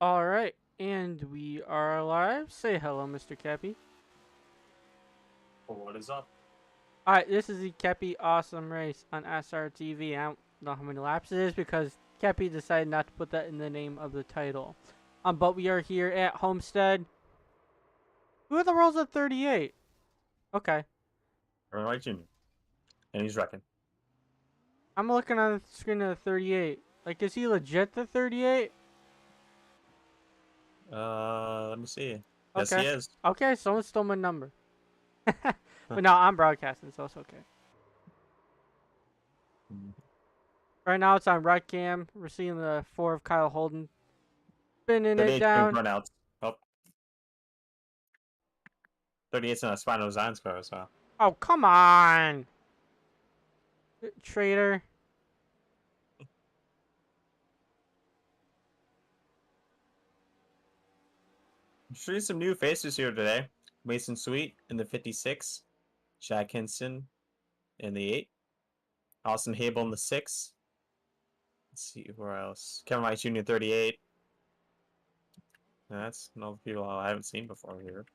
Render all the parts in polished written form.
All right, and we are live. Say hello, Mr. Keppy. What is up? All right, this is the Keppy Awesome Race on SRTV. I don't know how many laps it is because Keppy decided not to put that in the name of the title. But we are here at Homestead. Who are the rolls at 38? Okay, Aaron White Jr. And he's wrecking. I'm looking on the screen at the 38. Like, is he legit the 38? Let me see. Yes, he Okay, is. okay, someone stole my number. But no, I'm broadcasting, so it's okay. Right now it's on Red Cam. We're seeing the 4 of Kyle Holden spinning it 38 doing down. runouts. Oh, 38's not a Spino Design score, so. Oh, come on, traitor. I'm sure some new faces here today. Mason Sweet in the 56. Jack Henson in the 8. Austin Hable in the 6. Let's see where else. Kevin White Jr. 38. That's no people I haven't seen before here.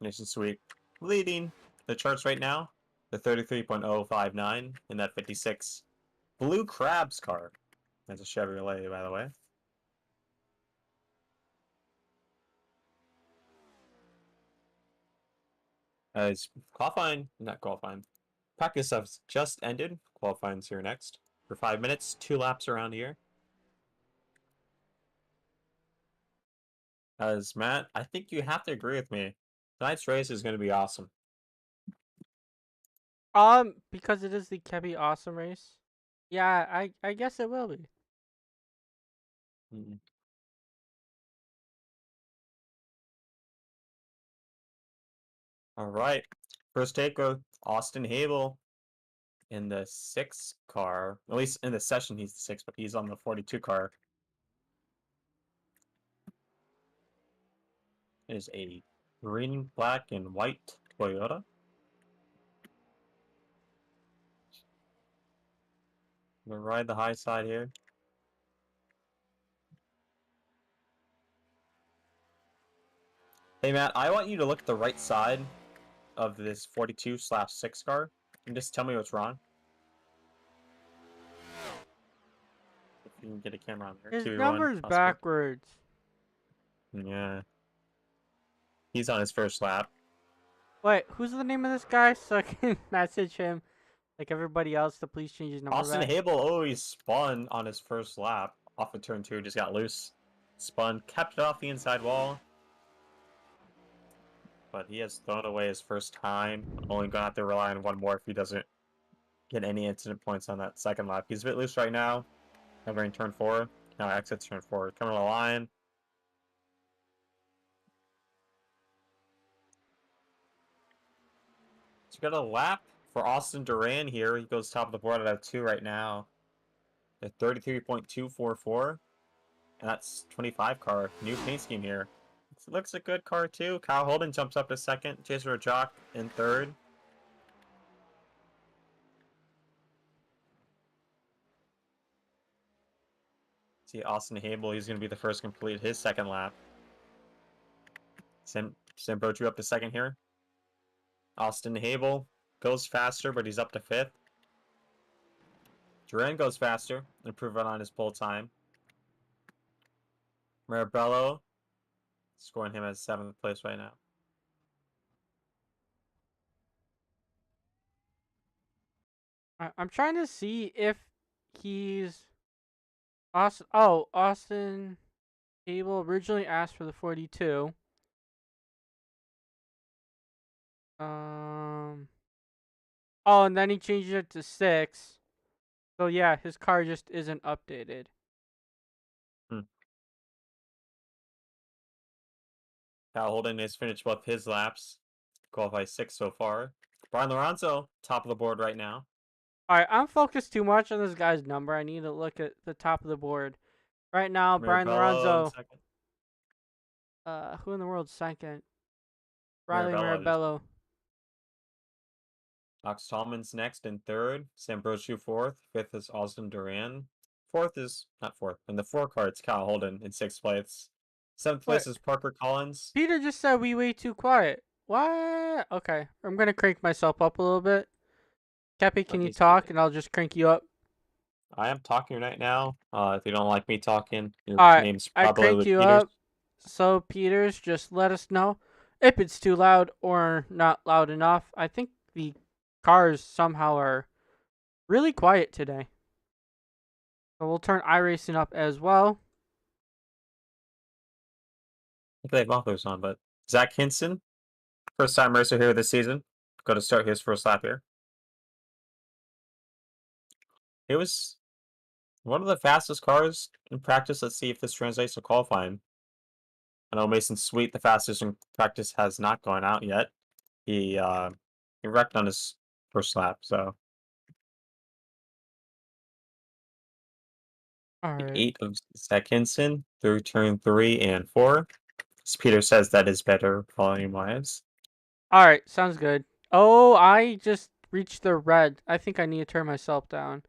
Mason Sweet leading the charts right now. The 33.059 in that 56. Blue Crabs car. That's a Chevrolet, by the way. As qualifying, not qualifying. Practice has just ended. Qualifying's here next. For 5 minutes, 2 laps around here. As Matt, I think you have to agree with me. Tonight's race is going to be awesome. Because it is the Keppy Awesome Race. Yeah, I guess it will be. Mm. All right. First take of Austin Hable in the 6 car. At least in the session, he's the 6, but he's on the 42 car. It is a green, black, and white Toyota. I'm going to ride the high side here. Hey, Matt, I want you to look at the right side of this 42/6 car and just tell me what's wrong. If you can get a camera on there. His 2v1, number's possibly. backwards. Yeah. He's on his first lap. Wait, who's the name of this guy so I can message him like everybody else to please change his number Austin back? Hable always spun on his first lap off of turn 2, just got loose. Spun, kept it off the inside wall. But he has thrown away his first time. Only gonna have to rely on one more if he doesn't get any incident points on that second lap. He's a bit loose right now. Entering turn 4. Now exits turn 4. Coming to the line. So we got a lap for Austin Duran here. He goes top of the board at 2 right now. At 33.244. And that's 25 car. New paint scheme here. It looks a good car too. Kyle Holden jumps up to second. Chaser Jock in third. See Austin Hable. He's going to be the first to complete his second lap. Sambrochu up to second here. Austin Hable goes faster, but he's up to fifth. Duran goes faster, improving on his pole time. Marabello scoring him as 7th place right now. I'm trying to see if he's Austin. Oh, Austin Cable originally asked for the 42. Um. Oh, and then he changed it to 6. So yeah, his car just isn't updated. Kyle Holden has finished both his laps. Qualified 6th so far. Brian Lorenzo, top of the board right now. Alright, I'm focused too much on this guy's number. I need to look at the top of the board. Right now, Brian Marabello in Lorenzo. second. Who in the world's second? Riley Marabello just Marabello. Ox Tallman's next in third. Sambrosio fourth. Fifth is Austin Duran. Fourth is not fourth. In the 4 car, it's Kyle Holden in 6th place. 7th Wait, place is Parker Collins. Peter just said we way too quiet. What? Okay, I'm gonna crank myself up a little bit. Keppy, can you Okay, talk, and I'll just crank you up. I am talking right now. If you don't like me talking, your All right, name's I crank probably you Peters. up. So Peters, just let us know if it's too loud or not loud enough. I think the cars somehow are really quiet today. So we'll turn iRacing up as well. I think they have mufflers on, but Zach Hinson, first time racer here this season. Going to start his first lap here. It was one of the fastest cars in practice. Let's see if this translates to qualifying. I know Mason Sweet, the fastest in practice, has not gone out yet. He wrecked on his first lap, so All right. 8 of Zach Hinson through turn 3 and 4. As Peter says, that is better volume wise. All right, sounds good. Oh, I just reached the red. I think I need to turn myself down.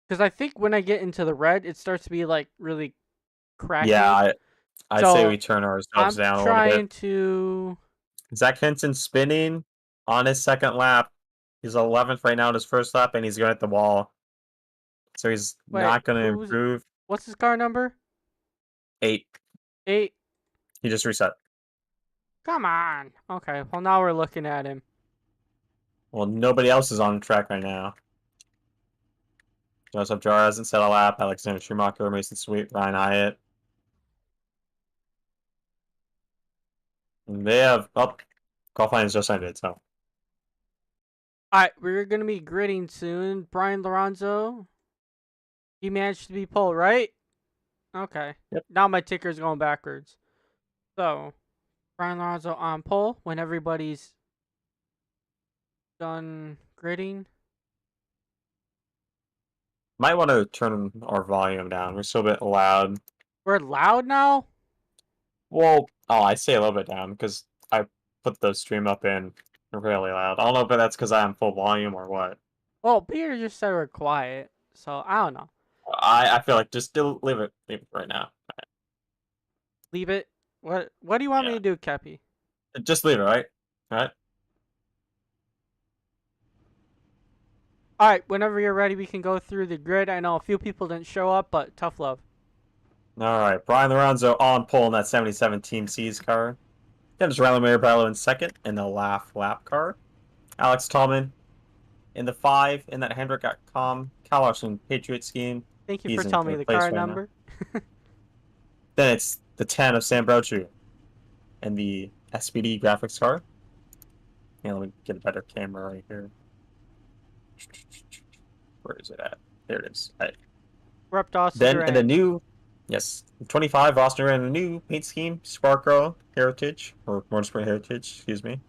Because I think when I get into the red, it starts to be like really cracky. Yeah, I'd say we So turn ourselves I'm down a little trying bit. to. Zach Hinson spinning on his second lap. He's 11th right now in his first lap, and he's going to hit the wall. So he's Wait, not going to improve. what's his car number? 8. 8. He just reset. Come on. Okay, well, now we're looking at him. Well, nobody else is on the track right now. Joseph Jar hasn't set a lap. Alexander Schumacher, Mason Sweet, Ryan Hyatt. And they have qualifying is just ended, so. Alright, we're going to be gridding soon. Brian Lorenzo. He managed to be pole, right? Okay. Yep. Now my ticker's going backwards. So, Brian Lorenzo on pole when everybody's done gridding. Might want to turn our volume down. We're still a bit loud. We're loud now? Well, I say a little bit down because I put the stream up in really loud. I don't know if that's because I'm full volume or what. Well, Peter just said we're quiet, so I don't know. I feel like just leave it right now. Leave it. What do you want me Yeah. to do, Keppy? Just leave it, right? Right? Alright, whenever you're ready, we can go through the grid. I know a few people didn't show up, but tough love. All right, Brian Lorenzo on pole in that 77 Team C's car. Then it's Riley Marabello in second in the lap car. Alex Tallman in the 5 in that Hendrick.com Cal Larson Patriot scheme. Thank you He's for in telling me third the place car right now. number. Then it's the 10 of Sam Brochu and the SPD graphics car. Yeah, let me get a better camera right here. Where is it at? There it is. Right. We're up to Austin Then Durant. in the new, 25 Austin ran a new paint scheme, Sparkro Heritage, or Motorsport Heritage, excuse me.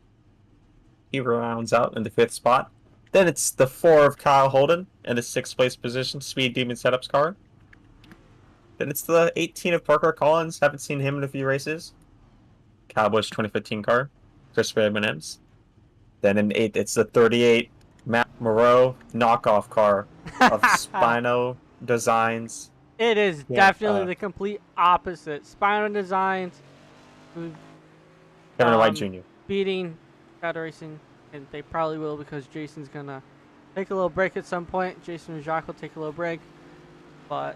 He rounds out in the 5th spot. Then it's the 4 of Kyle Holden in the 6th place position, Speed Demon Setups car. Then it's the 18 of Parker Collins, haven't seen him in a few races. Cowboys 2015 car, Christopher M&M's. Then in 8th, it's the 38 Matt Moreau knockoff car of Spino Designs. It is definitely the complete opposite. Spinal Designs, Kevin White Jr. beating Cad Racing, and they probably will because Jason's gonna take a little break at some point. Jason and Jacques will take a little break, but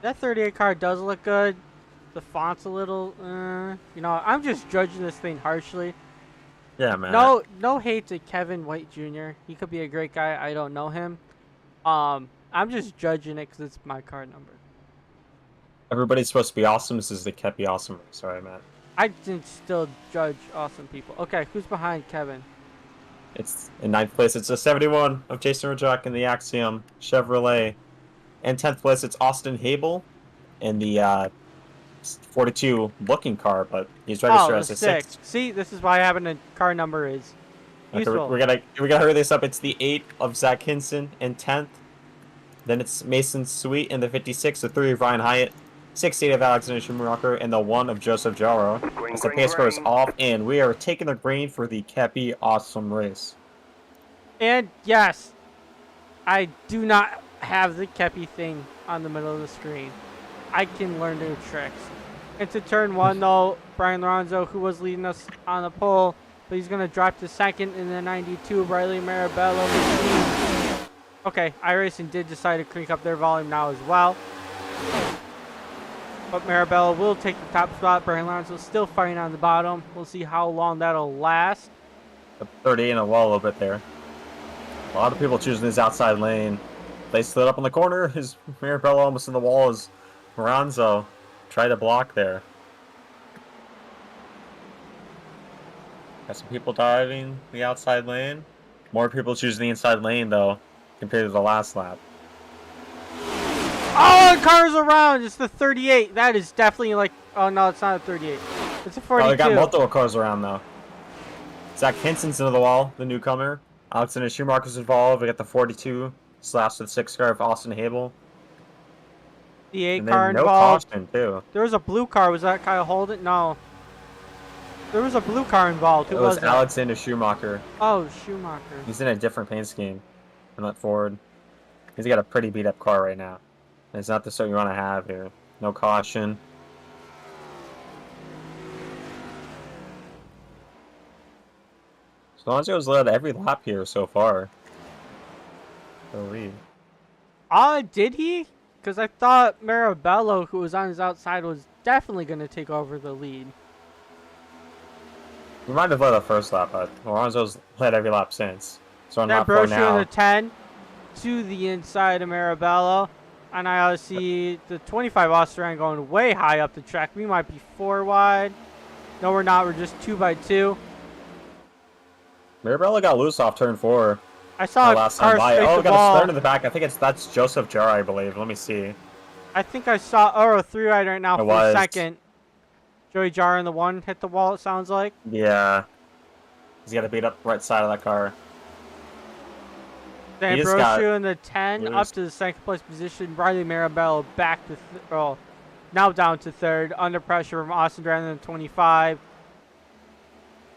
that 38 car does look good. The font's a little, I'm just judging this thing harshly. Yeah, man. No hate to Kevin White Jr. He could be a great guy. I don't know him. I'm just judging it because it's my car number. Everybody's supposed to be awesome. This is the Keppy awesome. Sorry, Matt. I can still judge awesome people. Okay, who's behind Kevin? It's in 9th place. It's a 71 of Jason Rajak in the Axiom Chevrolet. In 10th place, it's Austin Habel in the 42 looking car, but he's registered as a 6. See, this is why having a car number is useful. Okay, we gotta hurry this up. It's the 8 of Zach Hinson in 10th. Then it's Mason Sweet in the 56, the 3 of Ryan Hyatt, 68 of Alexander Schumacher, and the 1 of Joseph Jarro. As the pace car is off, and we are taking the green for the Keppy awesome race. And yes, I do not have the Keppy thing on the middle of the screen. I can learn new tricks. Into turn 1, though, Brian Lorenzo, who was leading us on the pole, but he's going to drop to second in the 92. Riley Marabello. Okay, iRacing did decide to crank up their volume now as well. But Marabello will take the top spot. Brian Lorenzo still fighting on the bottom. We'll see how long that'll last. 30 in a wall a little bit there. A lot of people choosing his outside lane. They slid up on the corner. His Marabello almost in the wall as Lorenzo tried to block there. Got some people diving the outside lane. More people choosing the inside lane though, compared to the last lap. Oh, the car's around. It's the 38. That is definitely like. Oh no, it's not a 38. It's a 42. Oh, we got multiple cars around though. Zach Hinson's into the wall, the newcomer. Alexander Schumacher's involved. We got the 42 slash the 6 car of Austin Hable. The 8 and car no involved. Caution too. There was a blue car. Was that Kyle Holden? No. There was a blue car involved. Who was it? That? Alexander Schumacher. Oh, Schumacher. He's in a different paint scheme than that Ford. He's got a pretty beat up car right now. And it's not the sort you want to have here. No caution. Alonso's led every lap here so far. The lead. Did he? Because I thought Marabello, who was on his outside, was definitely going to take over the lead. We might have led the first lap, but Alonso's led every lap since. So on Then lap 4 Brochu now. in the 10 to the inside of Marabello. And I see the 25 Austrian going way high up the track. We might be 4 wide. No, we're not. We're just 2 by 2. Marabello got loose off turn 4. I saw a last car time by. scrape Oh, the got ball. a start in the back. I think that's Joseph Jarrah, I believe. Let me see. I think I saw, oh, a 3 wide right now for was. second. Joey Jar in the 1 hit the wall, it sounds like. Yeah. He's got to beat up right side of that car. Then He just got Brochu in the 10 up loose. to the second place position. Riley Marabello back to, now down to third. Under pressure from Austin Duran in the 25.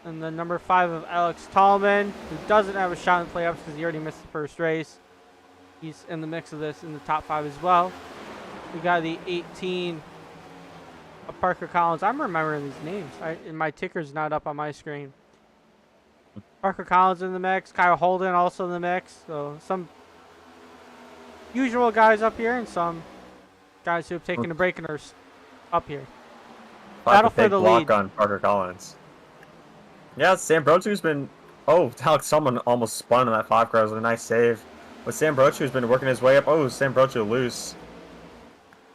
And the number 5 of Alex Tallman, who doesn't have a shot in the playoffs because he already missed the first race. He's in the mix of this in the top 5 as well. We got the 18 of Parker Collins. I'm remembering these names. And my ticker's not up on my screen. Parker Collins in the mix. Kyle Holden also in the mix. So some usual guys up here and some guys who have taken a break and are up here. Battle for the block lead. On Parker Collins. Yeah, Sam Brochu's been... Oh, Alex someone almost spun in that 5 car. It was a nice save. But Sam Brochu's been working his way up. Oh, Sam Brochu loose.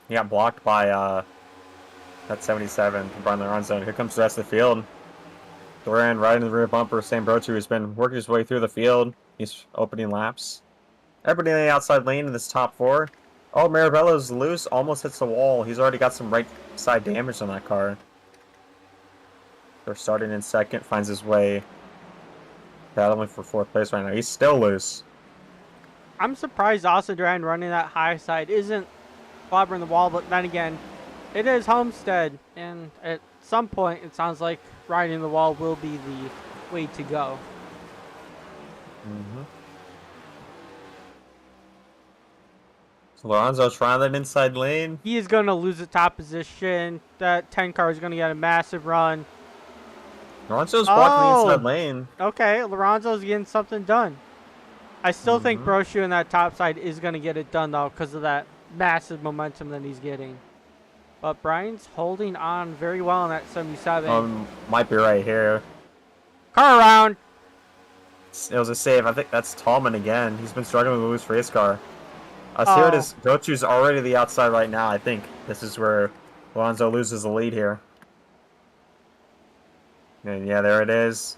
He got blocked by that 77 from Brian Lorenzo. Here comes the rest of the field. Duran right in the rear bumper. Sam Brochu has been working his way through the field. He's opening laps. Everybody in the outside lane in this top 4. Oh, Marabello's loose. Almost hits the wall. He's already got some right side damage on that car. They're starting in second. Finds his way battling for 4th place right now. He's still loose. I'm surprised Austin Duran running that high side isn't clobbering the wall, but then again, it is Homestead, and at some point, it sounds like riding the wall will be the way to go. So Lorenzo's trying that inside lane. He is going to lose the top position. That 10 car is going to get a massive run. Lorenzo's blocking the inside lane. Okay, Lorenzo's getting something done. I still think Brochu in that top side is going to get it done, though, because of that massive momentum that he's getting. But Brian's holding on very well in that 77. Might be right here. Car around. It was a save. I think that's Tallman again. He's been struggling with loose race car. Here it is. Brochu's already the outside right now. I think this is where Lorenzo loses the lead here. And yeah, there it is.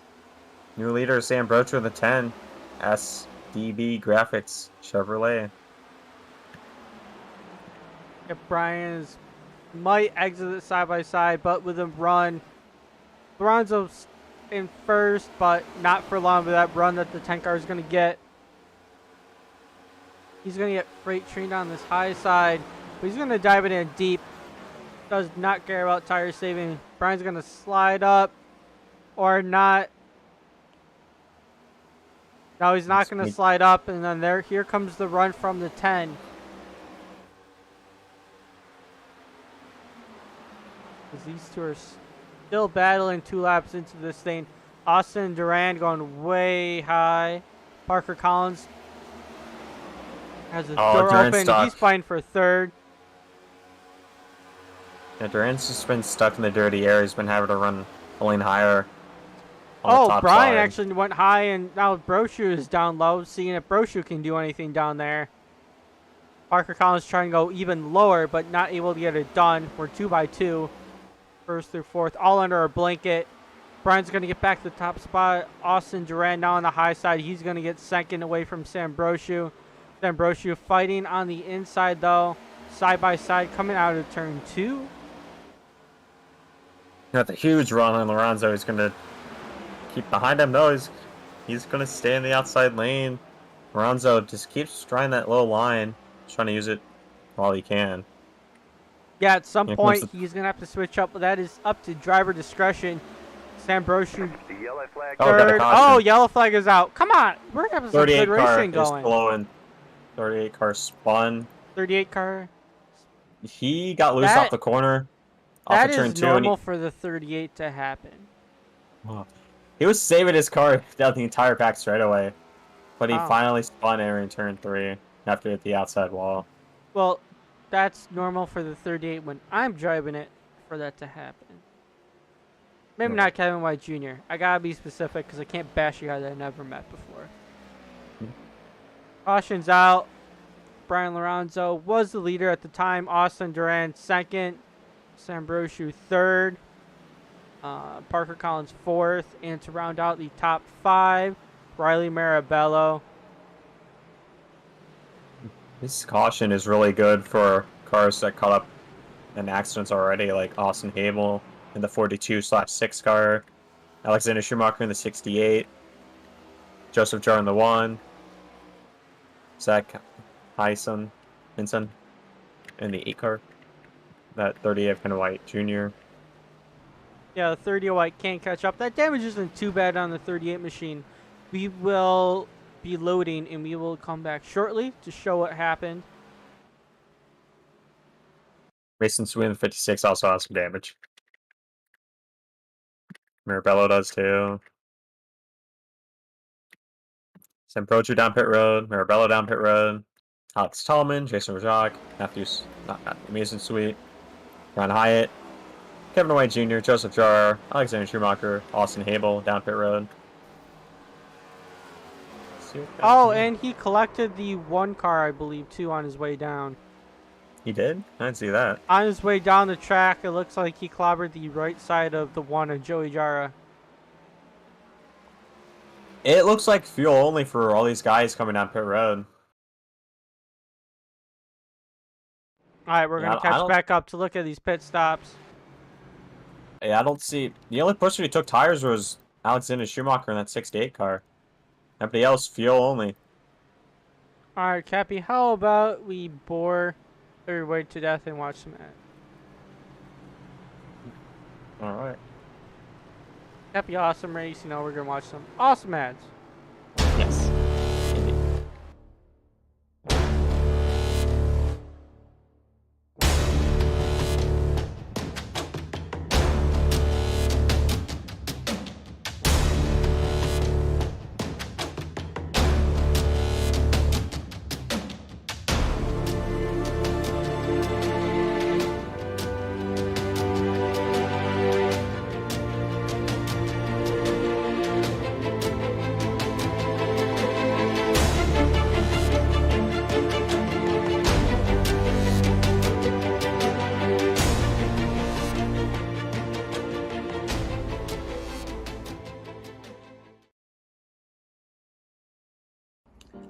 New leader, Sam Brochu in the 10. SDB Graphics Chevrolet. If Brian's might exit it side by side, but with him run, Lorenzo's in first, but not for long with that run that the 10 car is going to get. He's going to get freight trained on this high side, but he's going to dive it in deep. Does not care about tire saving. Brian's going to slide up or not. No, he's not going to slide up, and then here comes the run from the 10. Because these two are still battling 2 laps into this thing. Austin Durand going way high. Parker Collins has the door open. He's fighting for 3rd. Yeah, Durand's just been stuck in the dirty air. He's been having to run a lane higher. Oh, Brian actually went high, and now Brochu is down low, seeing if Brochu can do anything down there. Parker Collins trying to go even lower, but not able to get it done. We're 2x2. 1st through 4th, all under a blanket. Brian's going to get back to the top spot. Austin Durand now on the high side. He's going to get 2nd away from Sam Brochu. Sam Brochu fighting on the inside, though. Side by side coming out of turn 2. Got the huge run on Lorenzo. He's going to keep behind him. No, he's going to stay in the outside lane. Lorenzo just keeps trying that low line. Trying to use it while he can. Yeah, at some point, he's going to have to switch up, but that is up to driver discretion. Sam Brochu, 3rd. Oh, yellow flag is out. Come on. We're having some good racing going. 38 car spun. 38 car. He got loose off the corner. That is normal for the 38 to happen. He was saving his car down the entire back straightaway, but he finally spun in turn 3 after hit the outside wall. Well, that's normal for the 38 when I'm driving it for that to happen. Maybe not Kevin White Jr. I gotta be specific because I can't bash a guy that I never met before. Caution's out. Brian Lorenzo was the leader at the time. Austin Durand 2nd. Sam Brochu 3rd. Parker Collins 4th. And to round out the top 5, Riley Marabello. This caution is really good for cars that caught up in accidents already, like Austin Habel in the 42/6 car, Alexander Schumacher in the 68, Joseph Jarr in the 1, Zach Hyson in the 8 car, that 38 Kevin White Jr. Yeah, the 30 White can't catch up. That damage isn't too bad on the 38 machine. We will be loading, and we will come back shortly to show what happened. Mason Sweet in the 56 also has some damage. Mirabello does too. Sam Brochu down pit road. Mirabello down pit road. Alex Tallman, Jason Rajak, Mason Sweet, Ron Hyatt, Kevin White Jr., Joseph Jarr, Alexander Schumacher, Austin Habel down pit road. Oh, and he collected the 1 car, I believe, too, on his way down. He did? I didn't see that. On his way down the track, it looks like he clobbered the right side of the 1 of Joey Jara. It looks like fuel only for all these guys coming down pit road. Alright, we're going to catch back up to look at these pit stops. Yeah, I don't see... The only person who took tires was Alexander Schumacher in that 68 car. Everybody else, fuel only. Alright, Keppy, how about we bore everybody to death and watch some ads? Alright. Keppy, awesome race. You know, we're going to watch some awesome ads. Yes.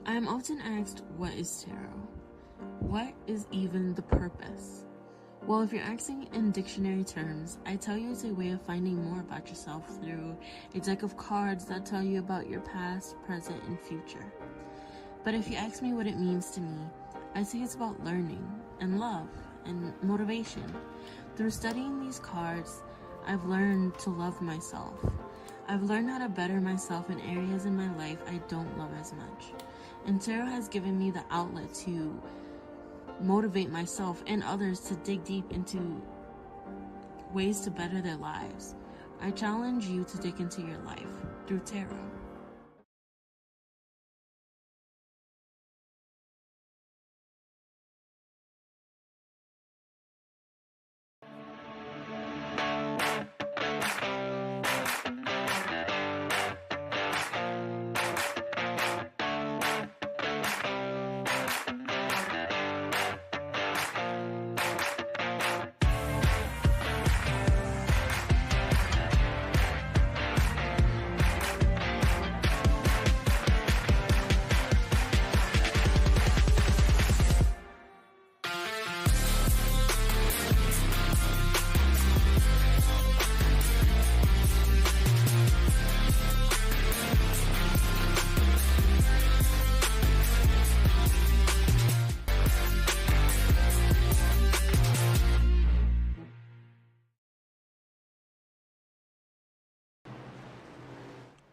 I am often asked, what is tarot? What is even the purpose? Well, if you're asking in dictionary terms, I tell you it's a way of finding more about yourself through a deck of cards that tell you about your past, present, and future. But if you ask me what it means to me, I say it's about learning and love and motivation. Through studying these cards, I've learned to love myself. I've learned how to better myself in areas in my life I don't love as much. And tarot has given me the outlet to motivate myself and others to dig deep into ways to better their lives. I challenge you to dig into your life through tarot.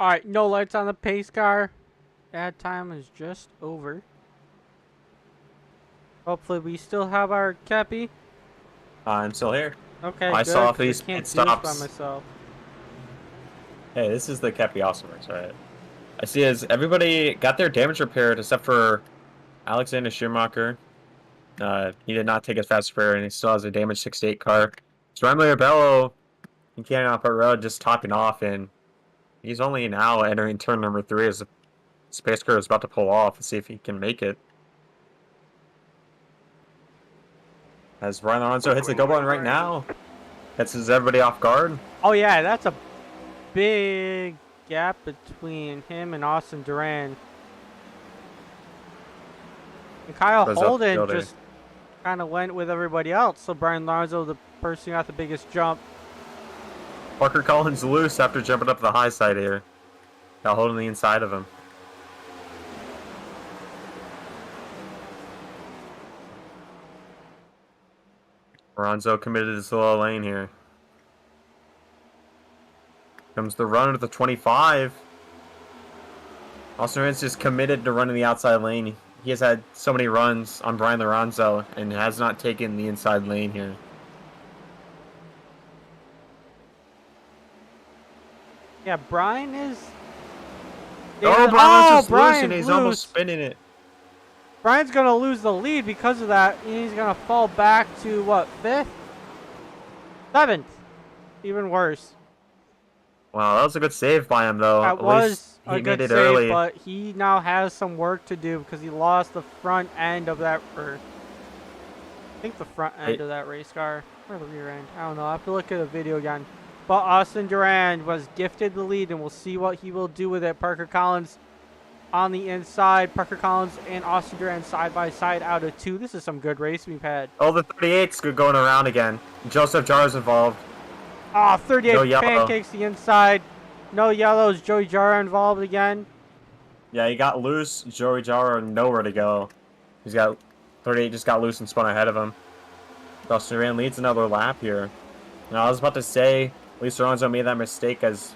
Alright, no lights on the pace car. That time is just over. Hopefully we still have our Keppy. I'm still here. Okay, I good, saw 'cause these I can't pit do this by stops. myself. Hey, this is the Keppy Awesome Race, right? I see as everybody got their damage repaired except for Alexander Schumacher. He did not take his fast repair, and he still has a damaged 68 car. So Remy Bello, he can't off our road, just topping off, and he's only now entering turn number 3 as the space car is about to pull off and see if he can make it. As Brian Alonso hits the go button right now, catches everybody off guard. Oh yeah, that's a big gap between him and Austin Duran. And Kyle Goes up the Holden building. just kind of went with everybody else. So Brian Larzo, the person who got the biggest jump. Parker Collins loose after jumping up the high side here. Got holding the inside of him. Ronzo committed to the low lane here. Comes the run at the 25. Austin Rance is committed to running the outside lane. He has had so many runs on Brian Lorenzo and has not taken the inside lane here. Yeah, Brian is. Oh, Brian's just loose Brian's and he's loose. almost spinning it. Brian's gonna lose the lead because of that. He's gonna fall back to what, 5th? 7th. Even worse. Wow, that was a good save by him though. That At was least a he good made it save, early. but he now has some work to do because he lost the front end of that, or I think the front end of that race car, or the rear end. I don't know. I have to look at the video again. But Austin Duran was gifted the lead, and we'll see what he will do with it. Parker Collins on the inside. Parker Collins and Austin Duran side by side out of 2. This is some good racing we've had. Oh, the 38's good going around again. Joseph Jar's involved. Ah, 38 No yellow. pancakes the inside. No yellows. Joey Jara involved again. Yeah, he got loose. Joey Jara nowhere to go. He's got 38 just got loose and spun ahead of him. Austin Duran leads another lap here. Now I was about to say, Lisa Alonso made that mistake as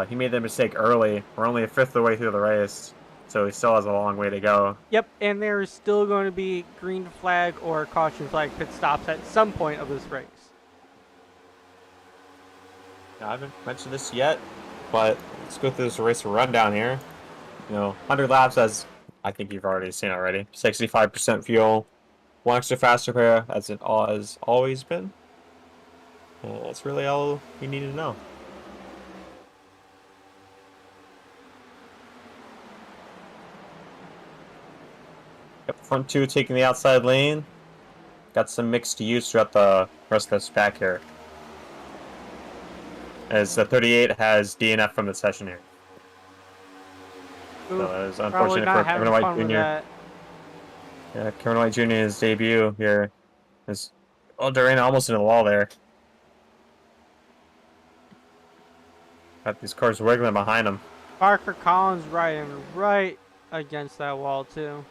he made that mistake early. We're only a 5th of the way through the race, so he still has a long way to go. Yep, and there is still going to be green flag or caution flag pit stops at some point of this race. Now, I haven't mentioned this yet, but let's go through this race rundown here. You know, 100 laps, as I think you've already seen already. 65% fuel, 1 extra fast repair, as it has always been. That's really all you needed to know. Yep, front 2 taking the outside lane. Got some mixed use throughout the rest of this pack here. As the 38 has DNF from the session here. Ooh, So it was probably unfortunate not for having Kevin White fun with Jr. that. Yeah, Kevin White Jr. in his debut here. Is Duran almost in the wall there. Got these cars wiggling behind him. Parker Collins riding right against that wall, too.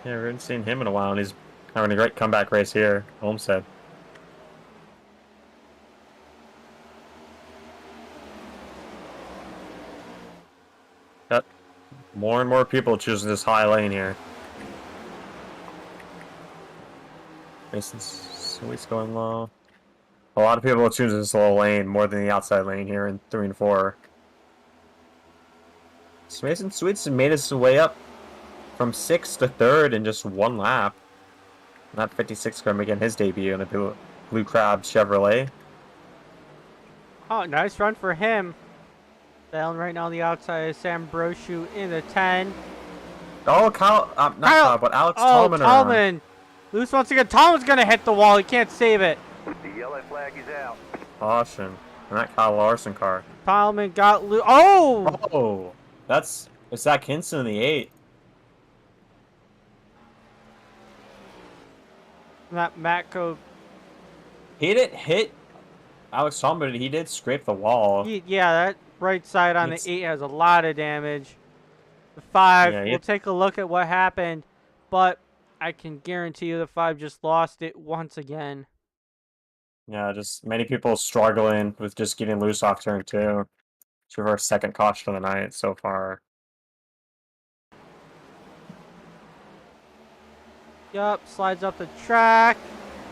Yeah, we haven't seen him in a while, and he's having a great comeback race here, Homestead. More and more people choosing this high lane here. Mason's Sweet's going low. A lot of people are choosing this low lane more than the outside lane here in 3 and 4. So Mason Sweet's made his way up from 6th to 3rd in just 1 lap. Not 56 going to begin his debut in the Blue Crab Chevrolet. Oh, nice run for him. Down right now on the outside is Sam Brochu in the 10. Oh, not Kyle, but Alex Tallman. Tallman. Loose once again. Tallman's going to hit the wall. He can't save it. The yellow flag is out. Caution. And that Kyle Larson car. Tallman got loose. Oh! Oh! It's Zach Hinson in the 8. That Matco. He didn't hit Alex Tallman, but he did scrape the wall. Yeah, that right side on the 8 has a lot of damage. The 5, Yeah, we'll take a look at what happened, but I can guarantee you the 5 just lost it once again. Yeah, just many people struggling with just getting loose off turn 2. It's our second caution of the night so far. Yup, slides up the track.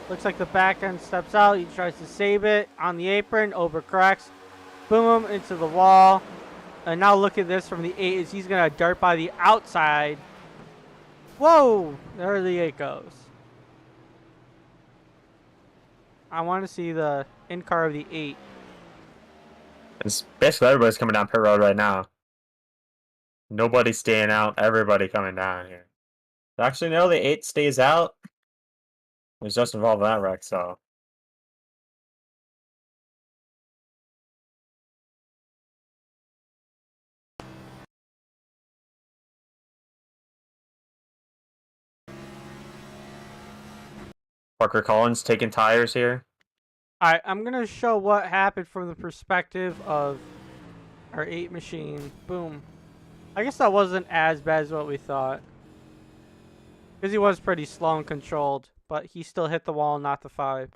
Looks like the back end steps out. He tries to save it on the apron, overcorrects. Boom, into the wall. And now look at this from the 8 is he's going to dart by the outside. Whoa! There the 8 goes. I want to see the in-car of the 8. It's basically everybody's coming down pit road right now. Nobody's staying out. Everybody coming down here. Actually, no, the 8 stays out. It was just involved in that wreck, so. Parker Collins taking tires here. Alright, I'm going to show what happened from the perspective of our 8 machine. Boom. I guess that wasn't as bad as what we thought. Because he was pretty slow and controlled, but he still hit the wall, not the 5.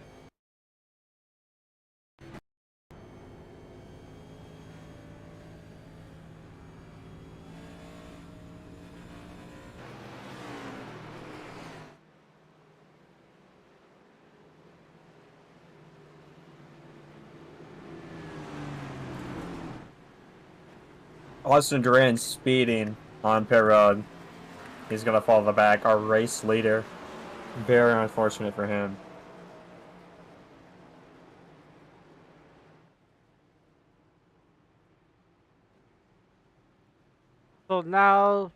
Austin Duran speeding on pit road. He's going to fall in the back. Our race leader. Very unfortunate for him. So now,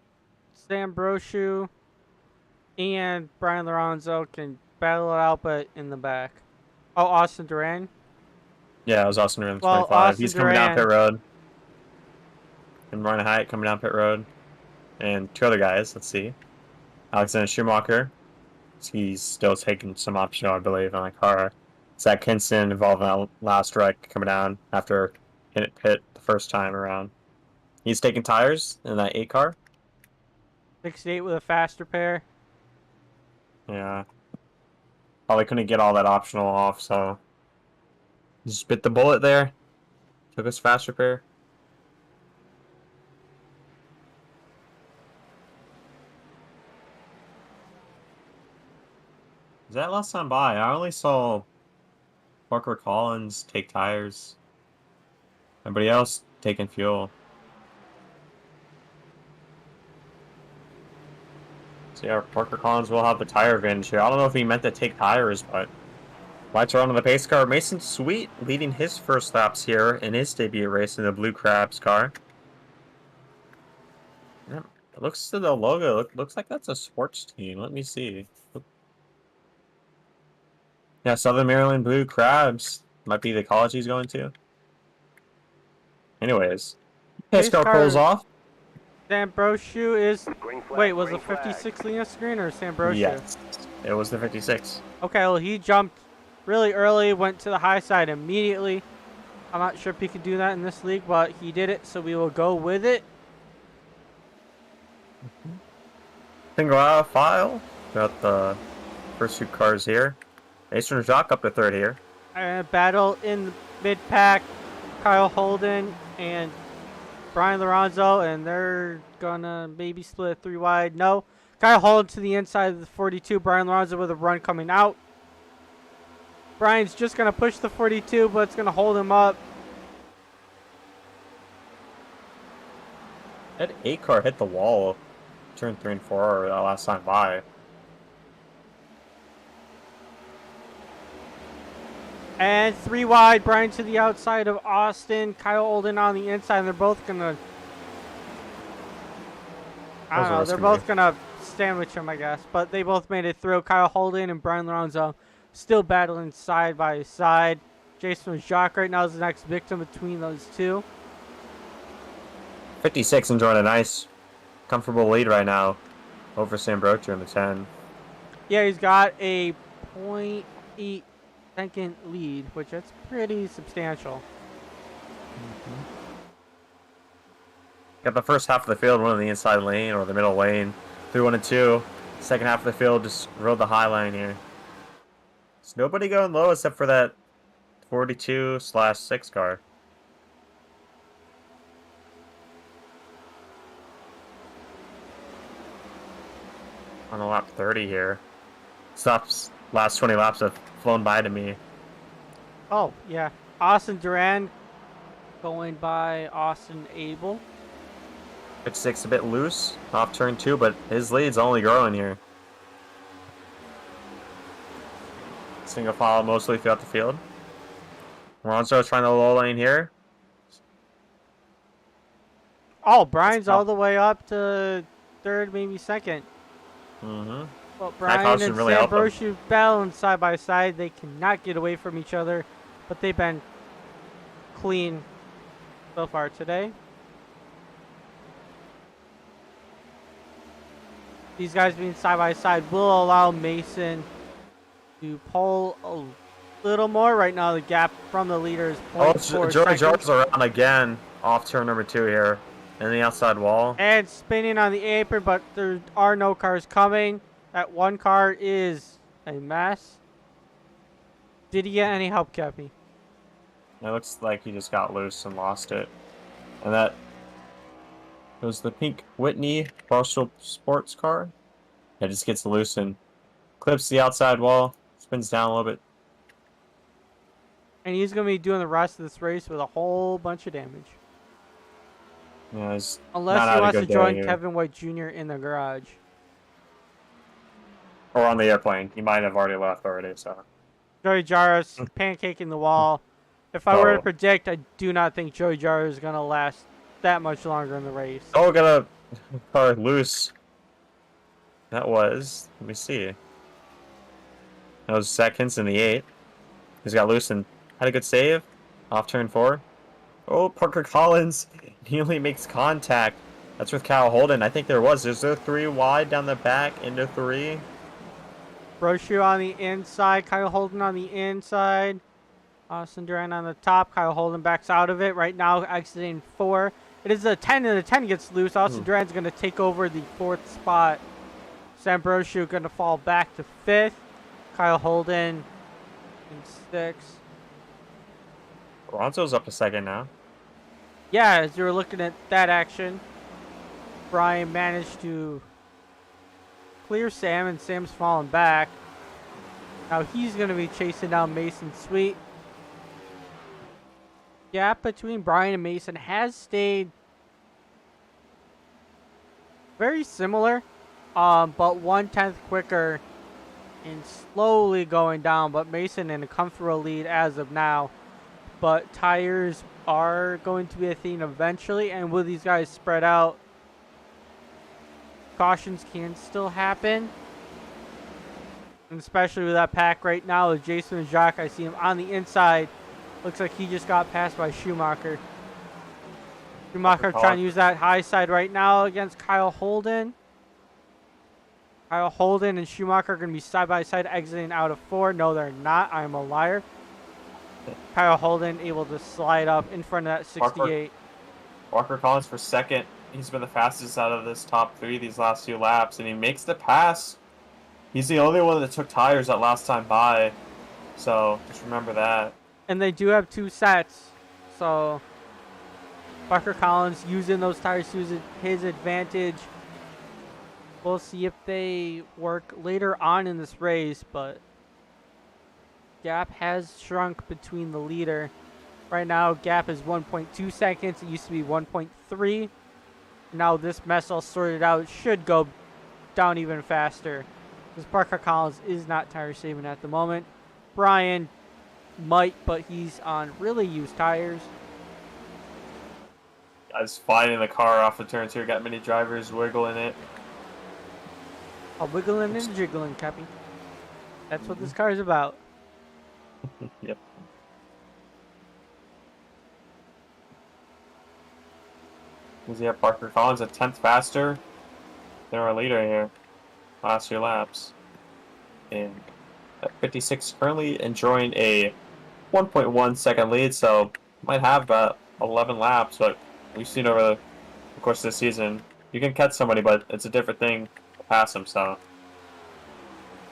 Sam Brochu and Brian Lorenzo can battle it out, but in the back. Oh, Austin Duran? Yeah, it was Austin Duran, Well, 25. Austin He's coming down Duran- pit road. And Ryan Hyatt coming down pit road. And 2 other guys, let's see. Alexander Schumacher. He's still taking some optional, I believe, on the car. Zach Hinson involved in that last wreck coming down after hitting it pit the first time around. He's taking tires in that 8 car. 68 with a faster pair. Yeah. Probably couldn't get all that optional off, so just bit the bullet there. Took us fast repair. Is that last time by? I only saw Parker Collins take tires. Everybody else taking fuel. So yeah, Parker Collins will have the tire advantage here. I don't know if he meant to take tires, but lights are on the pace car. Mason Sweet leading his first laps here in his debut race in the Blue Crabs car. Yeah, it looks to the logo. Looks like that's a sports team. Let me see. Yeah, Southern Maryland Blue Crabs might be the college he's going to. Anyways, pace car pulls off. Sam Brochu is... Green flag, Wait, was the green flag. 56 leading screen or Sam Brochu? Yes, it was the 56. Okay, well, he jumped really early, went to the high side immediately. I'm not sure if he could do that in this league, but he did it, so we will go with it. Single out file. Got the first 2 cars here. Eastern Jock up to 3rd here. And battle in the mid-pack, Kyle Holden and Brian Lorenzo, and they're gonna maybe split 3 wide. No. Kyle Holden to the inside of the 42. Brian Lorenzo with a run coming out. Brian's just gonna push the 42, but it's gonna hold him up. That 8 car hit the wall, turn 3 and 4 last time by. And 3 wide, Brian to the outside of Austin, Kyle Holden on the inside, and they're both gonna, I don't know, they're both gonna sandwich him, I guess, but they both made it through. Kyle Holden and Brian Lorenzo still battling side by side. Jason Jacques right now is the next victim between those two. 56 enjoying a nice, comfortable lead right now over Sambrocho in the 10. Yeah, he's got a 0.8 second lead, which is pretty substantial. Got the first half of the field, one in the inside lane or the middle lane, 3, 1, and 2. Second half of the field just rode the high line here. There's nobody going low except for that 42/6 car. On the lap 30 here. Stops last 20 laps have flown by to me. Oh, yeah. Austin Duran going by Austin Abel. 56 a bit loose off turn 2, but his lead's only growing here. Single file mostly throughout the field. Alonso trying the low lane here. Oh, Brian's all the way up to third, maybe second. Mm-hmm. Well, Brian and really Sambrocho battling side by side. They cannot get away from each other, but they've been clean so far today. These guys being side by side will allow Mason to pull a little more. Right now, the gap from the leader is 0.4 Joey seconds. Jar's around again off turn number 2 here. And the outside wall. And spinning on the apron, but there are no cars coming. That one car is a mess. Did he get any help, Keppy? It looks like he just got loose and lost it. And that was the pink Whitney Barstool Sports car. It just gets loose and clips the outside wall, spins down a little bit. And he's going to be doing the rest of this race with a whole bunch of damage. Yeah, he's Unless he wants to join here. Kevin White Jr. in the garage. Or on the airplane. He might have already left already, so. Joey Jarvis pancaking the wall. If I were to predict, I do not think Joey Jarvis is going to last that much longer in the race. Oh, got a car loose. That was, let me see. That was seconds in the 8. He's got loose and had a good save. Off turn 4. Oh, Parker Collins nearly makes contact. That's with Kyle Holden. I think is there 3 wide down the back into 3? Brochu on the inside, Kyle Holden on the inside. Austin Duran on the top. Kyle Holden backs out of it. Right now exiting 4. It is a 10 and the 10 gets loose. Austin Duran's going to take over the 4th spot. Sam Brochu going to fall back to 5th. Kyle Holden in 6th. Alonso's up to 2nd now. Yeah, as you were looking at that action, Brian managed to clear Sam, and Sam's falling back. Now he's going to be chasing down Mason Sweet. Gap between Brian and Mason has stayed very similar, but 1/10 quicker and slowly going down, but Mason in a comfortable lead as of now. But tires are going to be a thing eventually, and with these guys spread out, cautions can still happen. And especially with that pack right now with Jason and Jacques, I see him on the inside. Looks like he just got passed by Schumacher. Schumacher trying to use that high side right now against Kyle Holden. Kyle Holden and Schumacher are going to be side by side exiting out of 4. No, they're not. I'm a liar. Kyle Holden able to slide up in front of that 68. Walker Collins for 2nd. He's been the fastest out of this top 3 these last few laps, and he makes the pass. He's the only one that took tires that last time by, so just remember that. And they do have 2 sets, so Parker Collins using those tires to his advantage. We'll see if they work later on in this race, but gap has shrunk between the leader. Right now, gap is 1.2 seconds. It used to be 1.3. Now this mess all sorted out should go down even faster. Because Parker Collins is not tire saving at the moment. Brian might, but he's on really used tires. Guys flying the car off the turns here. Got many drivers wiggling it. A wiggling and jiggling, Keppy. That's what this car is about. Yep. We have Parker Collins a 10th faster than our leader here. Last few laps. And at 56 currently enjoying a 1.1 second lead, so might have about 11 laps, but we've seen over the course of the season, you can catch somebody, but it's a different thing to pass them, so.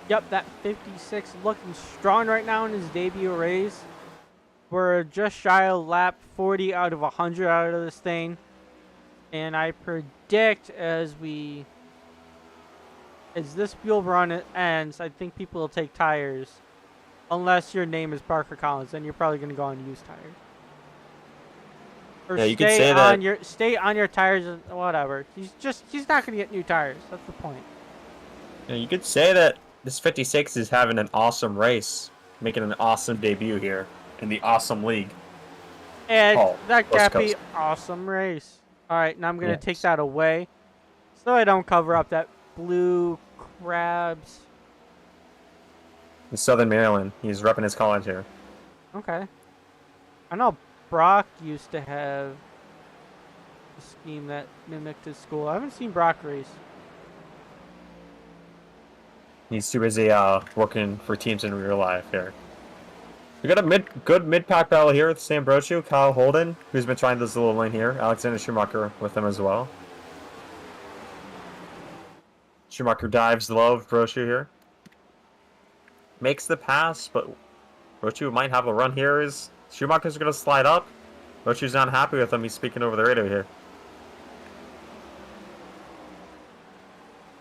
Yep, that 56 looking strong right now in his debut race. We're just shy of lap 40 out of 100 out of this thing. And I predict as this fuel run ends, I think people will take tires. Unless your name is Parker Collins, then you're probably going to go on used tires. Or yeah, you could say that. Stay on your tires, whatever. He's not going to get new tires. That's the point. Yeah, you could say that this 56 is having an awesome race, making an awesome debut here in the awesome league. And that Keppy, awesome race. All right, now I'm going to take that away so I don't cover up that blue crabs. In Southern Maryland. He's repping his college here. Okay. I know Brock used to have a scheme that mimicked his school. I haven't seen Brock race. He's too busy working for teams in real life here. We got a good mid-pack battle here with Sam Brochu, Kyle Holden, who's been trying this little lane here. Alexander Schumacher with him as well. Schumacher dives low of Brochu here. Makes the pass, but Brochu might have a run here. Schumacher's going to slide up. Brochu's not happy with him. He's speaking over the radio here.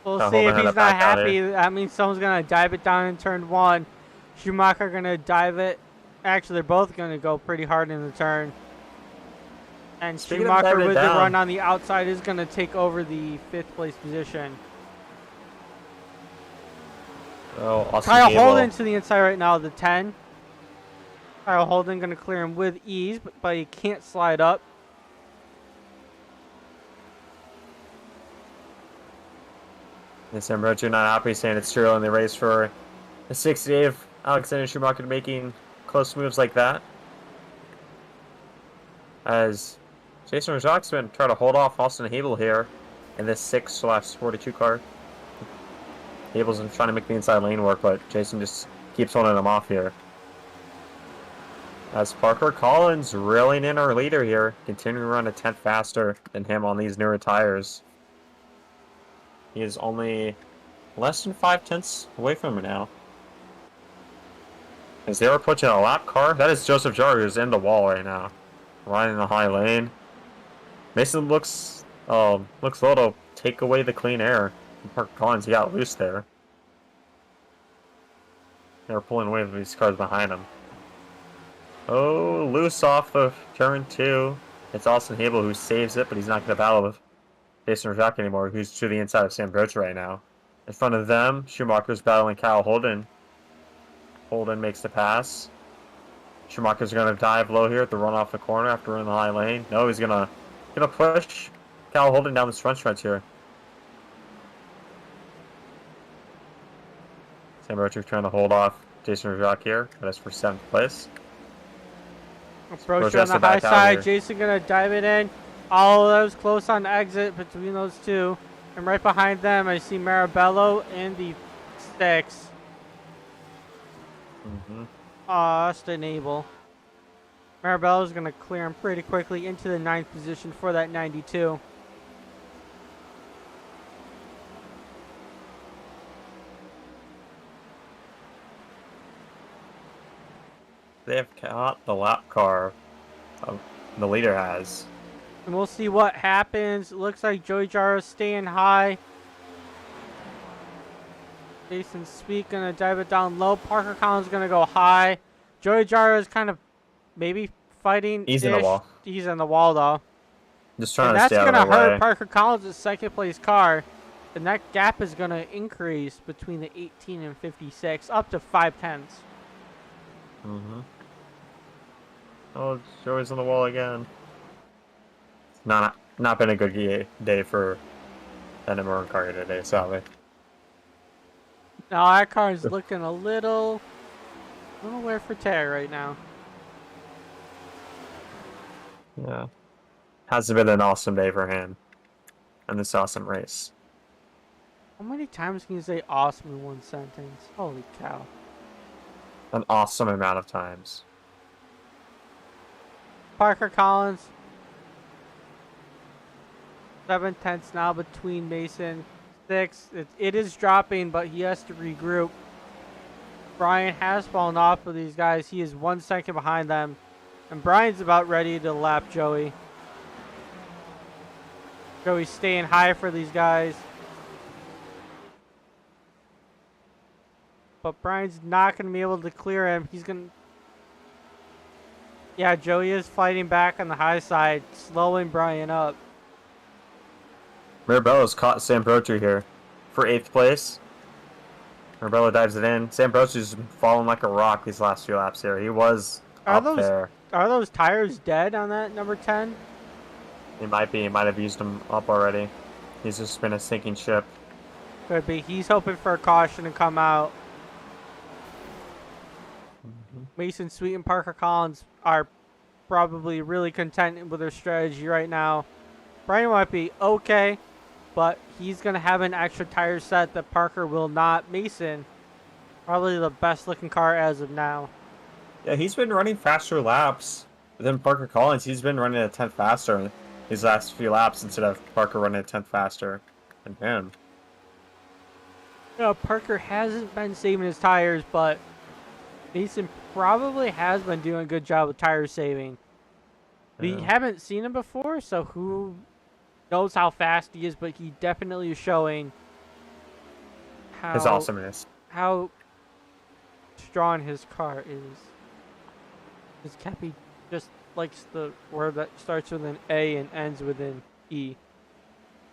We'll see if he's not happy. That means someone's going to dive it down in turn one. Schumacher going to dive it. Actually, they're both going to go pretty hard in the turn. And Schumacher with the run on the outside is going to take over the 5th place position. Oh, Kyle Holden to the inside right now, the 10. Kyle Holden going to clear him with ease, but he can't slide up. And Sam Brochu not happy, saying it's true in the race for the 68 of Alexander Schumacher making close moves like that. As Jason Rajac's been trying to hold off Austin Habel here in this 6/42 car. Habel's trying to make the inside lane work, but Jason just keeps holding him off here. As Parker Collins reeling in our leader here, continuing to run a 10th faster than him on these newer tires. He is only less than 5/10 away from him now. As they are pushing a lap car, that is Joseph Jarre who's in the wall right now. Riding the high lane. Mason looks low to take away the clean air. Parker Collins, he got loose there. They were pulling away with these cars behind him. Oh, loose off of turn 2. It's Austin Habel who saves it, but he's not going to battle with Jason Rajak anymore, who's to the inside of Sam Brochu right now. In front of them, Schumacher's battling Kyle Holden. Holden makes the pass. Schumacher's going to dive low here at the run off the corner after running the high lane. No, he's going to push Kyle Holden down this front stretch here. Sam Brochu trying to hold off Jason Rajak here. That is for 7th place. Brochu on the high side. Jason going to dive it in. Oh, that was close on the exit between those two. And right behind them, I see Marabello and the 6. Austin Abel. Marabello's going to clear him pretty quickly into the 9th position for that 92. They have caught the lap car the leader has. And we'll see what happens. It looks like Joey Jaro's staying high. Jason Sweet gonna dive it down low. Parker Collins gonna go high. Joey Jaro is kind of maybe fighting. He's in the wall. He's in the wall though. Just trying And to that's stay out gonna of the hurt way. Parker Collins' second place car. And that gap is gonna increase between the 18 and 56 up to 5/10. Mm-hmm. Oh, Joey's on the wall again. Not been a good day for that number one car today, sadly. Now that car is looking a little wear for tear right now. Yeah. Hasn't been an awesome day for him in this awesome race. How many times can you say awesome in one sentence? Holy cow. An awesome amount of times. Parker Collins. 7/10 now between Mason. 6. It is dropping, but he has to regroup. Brian has fallen off of these guys. He is 1 second behind them. And Brian's about ready to lap Joey. Joey's staying high for these guys. But Brian's not going to be able to clear him. He's going to... Yeah, Joey is fighting back on the high side, slowing Brian up. Mirabella's caught Sambrochi here for 8th place. Mirabella dives it in. Sambrochi's fallen like a rock these last few laps here. He was up there. Are those tires dead on that number 10? He might be. He might have used them up already. He's just been a sinking ship. Could be. He's hoping for a caution to come out. Mason Sweet and Parker Collins are probably really content with their strategy right now. Brian might be okay, but he's going to have an extra tire set that Parker will not. Mason, probably the best looking car as of now. Yeah, he's been running faster laps than Parker Collins. He's been running a 10th faster these last few laps instead of Parker running a 10th faster than him. You Parker hasn't been saving his tires, but Mason probably has been doing a good job with tire saving. We haven't seen him before, so who knows how fast he is, but he definitely is showing His awesomeness. How strong his car is. Because Keppy just likes the word that starts with an A and ends with an E.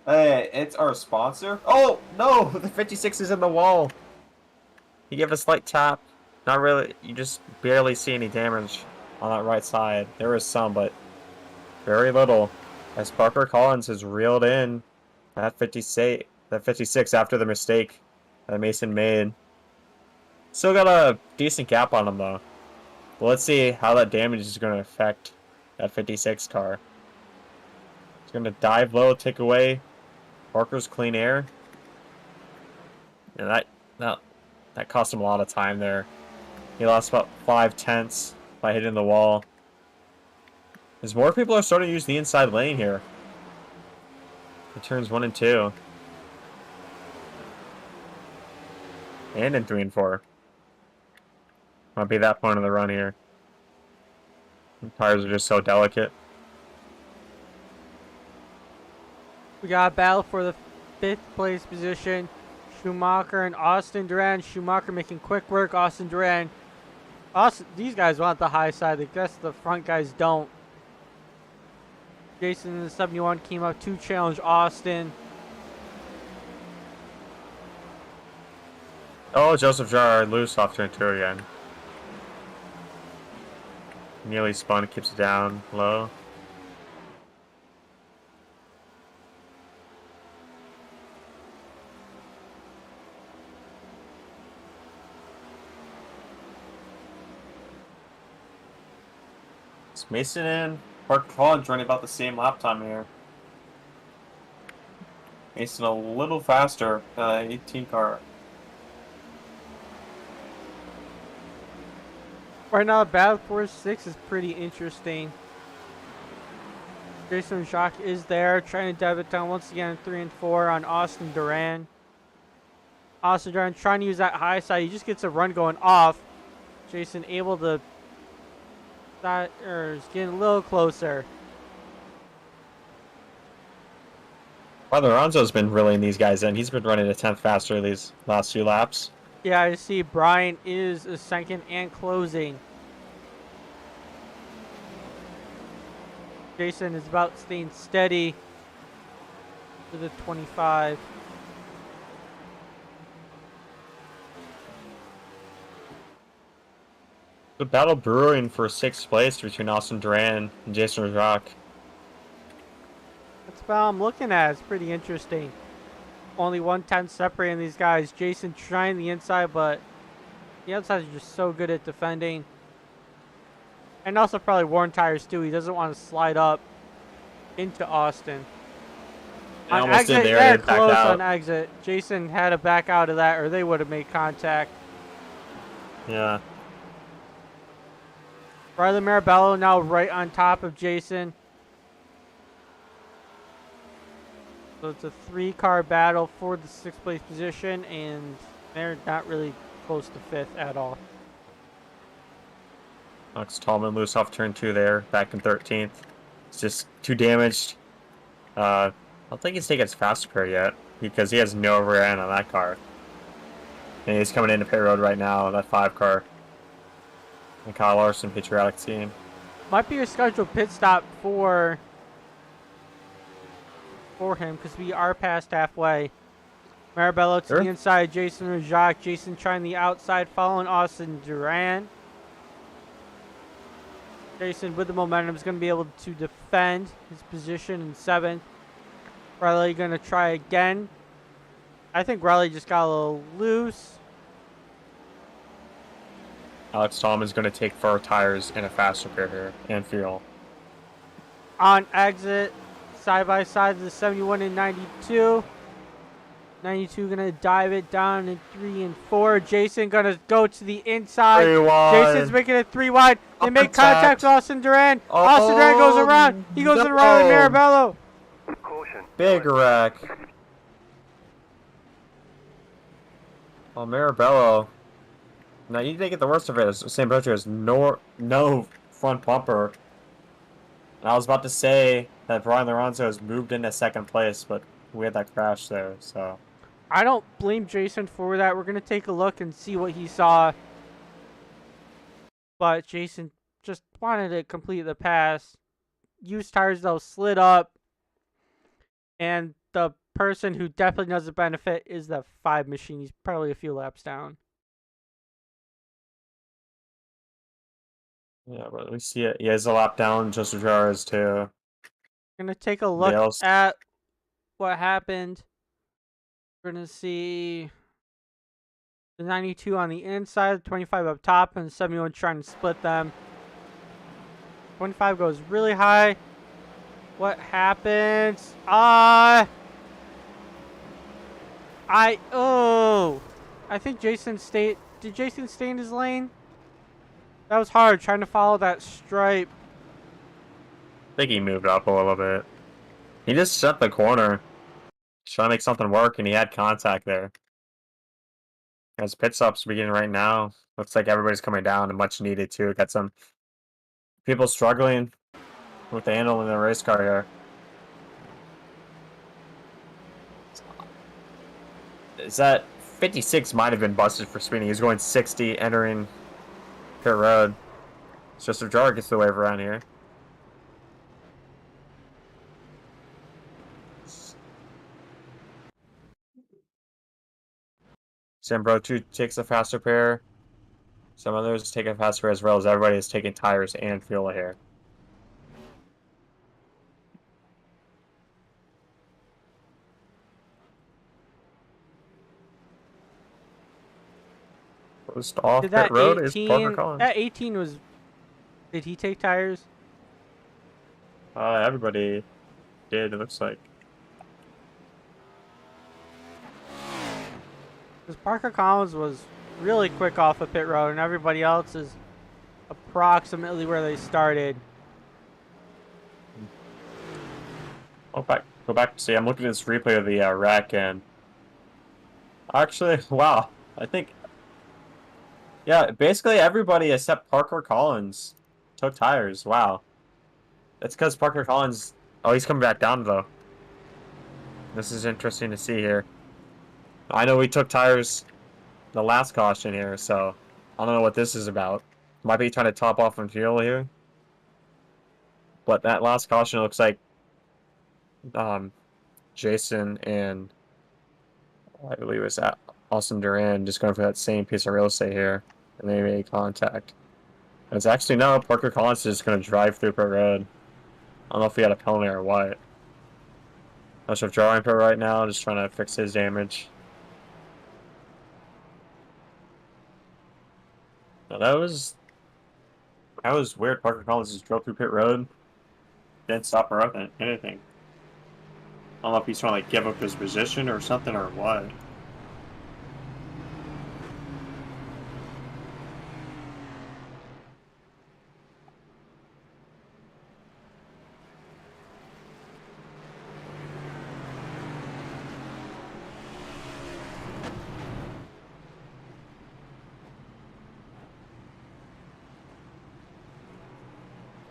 Hey, it's our sponsor. Oh, no! The 56 is in the wall. He gave a slight tap. Not really. You just barely see any damage on that right side. There is some, but very little. As Parker Collins has reeled in that 56 after the mistake that Mason made. Still got a decent gap on him, though. Well, let's see how that damage is going to affect that 56 car. It's going to dive low, take away Parker's clean air. And that cost him a lot of time there. He lost about 5/10 by hitting the wall. As more people are starting to use the inside lane here. In turns 1 and 2. And in 3 and 4. Might be that point of the run here. The tires are just so delicate. We got a battle for the 5th place position. Schumacher and Austin Duran. Schumacher making quick work. Austin Duran. These guys want the high side. I guess the front guys don't. Jason in the 71 came out to challenge Austin. Oh, Joseph Jarrard loose off turn 2 again. Nearly spun, keeps it down low. It's Mason in. Parker Collins running about the same lap time here. Mason a little faster than the 18 car. Right now, battle for 6 is pretty interesting. Jason Jacques is there, trying to dive it down once again in 3 and 4 on Austin Duran. Austin Duran trying to use that high side. He just gets a run going off. Jason able to... is getting a little closer. Father Alonso's been reeling these guys in. He's been running a 10th faster these last few laps. Yeah, I see Brian is a second and closing. Jason is about staying steady to the 25. The battle brewing for 6th place between Austin Duran and Jason Rajak. That's what I'm looking at. It's pretty interesting. Only 1/10 separating these guys. Jason trying the inside, but the outside is just so good at defending. And also probably worn tires too. He doesn't want to slide up into Austin. I On almost exit, did there. they're Backed close out. on exit. Jason had to back out of that or they would have made contact. Yeah. Riley Marabello now right on top of Jason. So it's a 3-car battle for the 6th place position, and they're not really close to 5th at all. Alex Tallman loose off turn 2 there, back in 13th. It's just too damaged. I don't think he's taken his fast repair yet, because he has no rear end on that car. And he's coming into pit road right now, that 5 car. The Kyle Larson patriotic team. Might be a scheduled pit stop for him, because we are past halfway. Marabello to Sure. the inside, Jason Rajak. Jason trying the outside, following Austin Duran. Jason with the momentum is going to be able to defend his position in 7th. Riley going to try again. I think Riley just got a little loose. Alex Tallman's going to take 4 tires and a fast repair here, and fuel. On exit, side by side, the 71 and 92. 92 gonna dive it down in 3 and 4. Jason gonna go to the inside. 3 wide. Jason's making it 3 wide. They make Contact. contact with Austin Duran. Oh, Austin Duran goes around. He goes no. around to Marabello. Caution. Big wreck. Oh, Marabello. Now you didn't get the worst of it. Sam Butcher has no front bumper. And I was about to say that Brian Lorenzo has moved into 2nd place, but we had that crash there, so. I don't blame Jason for that. We're gonna take a look and see what he saw. But Jason just wanted to complete the pass. Used tires though slid up. And the person who definitely doesn't benefit is the 5 machine. He's probably a few laps down. Yeah, but we see it. He has a lap down. Joseph Jarres too. Gonna take a look Nails. at what happened. We're gonna see the 92 on the inside, the 25 up top, and the 71 trying to split them. 25 goes really high. What happens? I think Jason stayed. Did Jason stay in his lane? That was hard trying to follow that stripe. I think he moved up a little bit. He just shut the corner. He's trying to make something work, and he had contact there. As pit stops beginning right now, looks like everybody's coming down, and much needed too. Got some people struggling with the handle in the race car here. Is that 56 might have been busted for speeding. He's going 60 entering pit road. It's just a jar gets the wave around here. Sambro 2 takes a fast repair. Some others take a fast repair as well as everybody is taking tires and fuel here. First off Did pit that road is 18? Parker Collins. That 18 was. Did he take tires? Everybody did, it looks like. Because Parker Collins was really quick off of pit road, and everybody else is approximately where they started. Oh, go back to see. I'm looking at this replay of the wreck, and actually, wow, I think, yeah, basically everybody except Parker Collins took tires. Wow, that's because Parker Collins. Oh, he's coming back down though. This is interesting to see here. I know we took tires the last caution here, so I don't know what this is about. Might be trying to top off on fuel here. But that last caution looks like Jason and I believe it's Austin Duran just going for that same piece of real estate here. And they made contact. And it's actually no, Parker Collins is just going to drive through pit road. I don't know if he had a penalty or what. Not sure if drawing pit right now, just trying to fix his damage. No, that was weird. Parker Collins just drove through pit road, didn't stop or anything. I don't know if he's trying to like give up his position or something or what.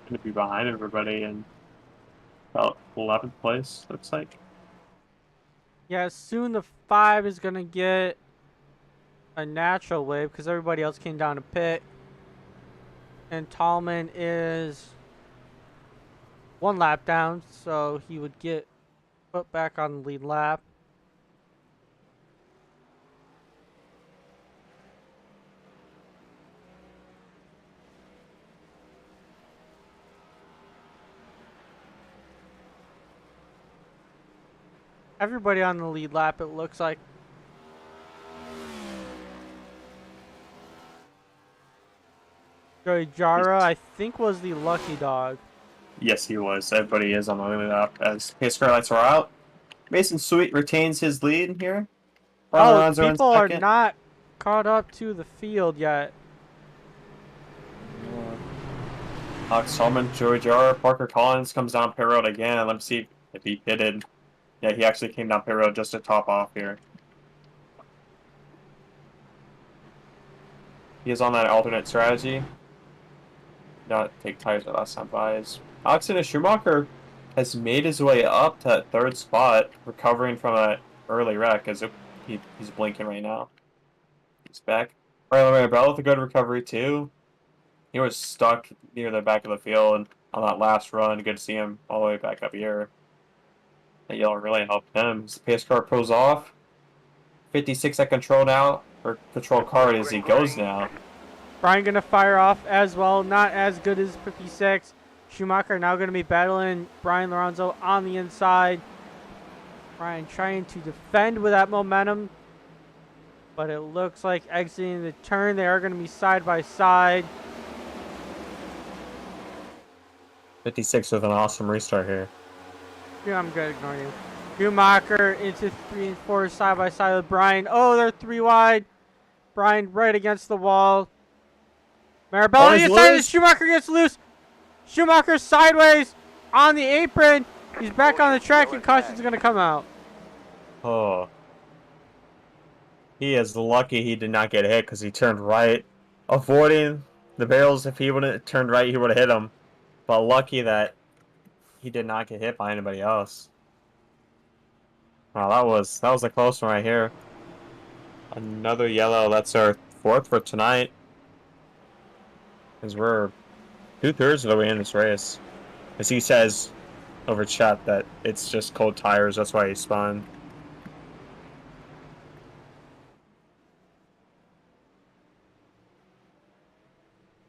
Going to be behind everybody in about 11th place, looks like. Yeah, soon the 5 is going to get a natural wave because everybody else came down to pit. And Tallman is 1 lap down, so he would get put back on the lead lap. Everybody on the lead lap, it looks like. Joey Jara, I think, was the lucky dog. Yes, he was. Everybody is on the lead up as pace car lights are out. Mason Sweet retains his lead here. Oh, people are not caught up to the field yet. Alex Tallman, Joey Jar, Parker Collins comes down pit road again. Let's see if he pitted. Yeah, he actually came down pit road just to top off here. He is on that alternate strategy. Not take tires the last time by. Alexander Schumacher has made his way up to that 3rd spot, recovering from an early wreck as he's blinking right now. He's back. Riley Bell with a good recovery too. He was stuck near the back of the field on that last run. Good to see him all the way back up here. That yellow really helped him. His pace car pulls off. 56 at control now, or control car as he goes now. Brian gonna fire off as well. Not as good as 56. Schumacher now gonna be battling Brian Lorenzo on the inside. Brian trying to defend with that momentum. But it looks like exiting the turn, they are gonna be side by side. 56 with an awesome restart here. Yeah, I'm good ignoring you. Schumacher into 3 and 4 side by side with Brian. Oh, they're 3 wide. Brian right against the wall. Marabella on the inside. Schumacher gets loose. Schumacher sideways on the apron. He's back on the track and caution's going to come out. Oh. He is lucky he did not get hit because he turned right. Avoiding the barrels, if he wouldn't have turned right, he would have hit him. But lucky that he did not get hit by anybody else. Wow, that was a close one right here. Another yellow. That's our 4th for tonight. As we're 2/3 of the way in this race. As he says over chat that it's just cold tires, that's why he spun.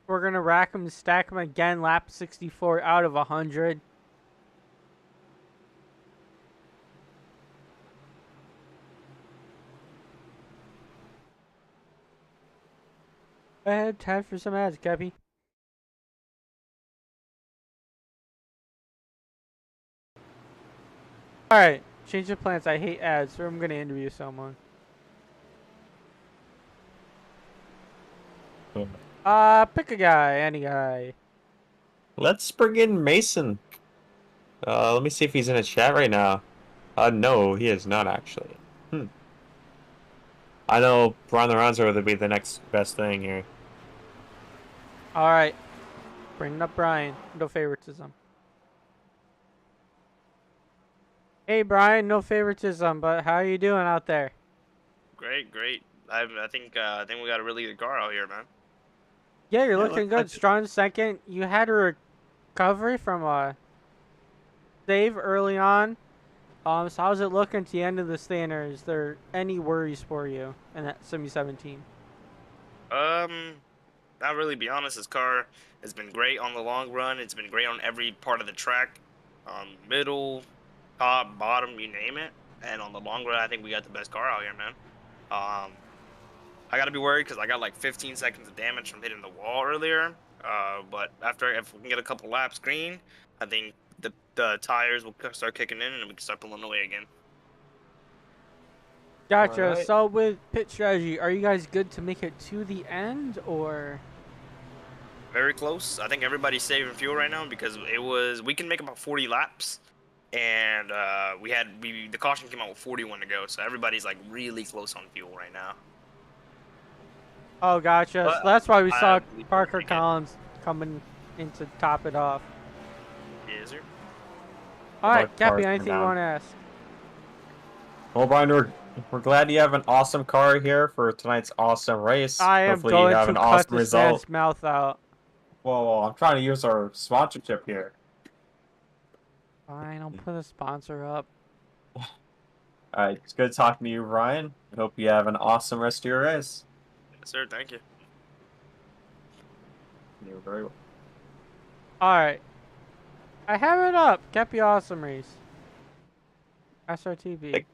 We're going to rack him and stack him again. Lap 64 out of 100. Go ahead, time for some ads, Keppy. Alright, change of plans. I hate ads, so I'm going to interview someone. Pick a guy, any guy. Let's bring in Mason. Let me see if he's in a chat right now. No, he is not actually. I know Brian Lorenzo would be the next best thing here. Alright. Bringing up Brian. No favoritism. Hey Brian, no favoritism, but how you doing out there? Great, great. I think we got a really good car out here, man. Yeah, you're Yeah, it looking looks like good. Strong second. You had a recovery from a save early on. So how's it looking to the end of the standard? Is there any worries for you in that semi-17? Um, Not really. Be honest, this car has been great on the long run. It's been great on every part of the track, middle, top, bottom, you name it. And on the long run, I think we got the best car out here, man. Um, I gotta be worried because I got like 15 seconds of damage from hitting the wall earlier. But if we can get a couple laps green, I think the tires will start kicking in and we can start pulling away again. Gotcha. Alright. So with pit strategy, are you guys good to make it to the end, or? Very close. I think everybody's saving fuel right now because we can make about 40 laps, and the caution came out with 41 to go, so everybody's like really close on fuel right now. Oh, gotcha. But So that's why we I saw believe Parker we can. Collins coming in to top it off. Yes, sir. All right, About cars Keppy, coming anything you down. want to ask? Well, Brian, we're glad you have an awesome car here for tonight's awesome race. I am Hopefully you going have to an cut awesome this result. man's mouth out. Whoa, I'm trying to use our sponsorship here. Fine, I'll put a sponsor up. Alright, it's good talking to you, Ryan. I hope you have an awesome rest of your race. Yes, sir. Thank you. You're very well. All right, I have it up. Keppy Awesome Race. SRTV. Hey.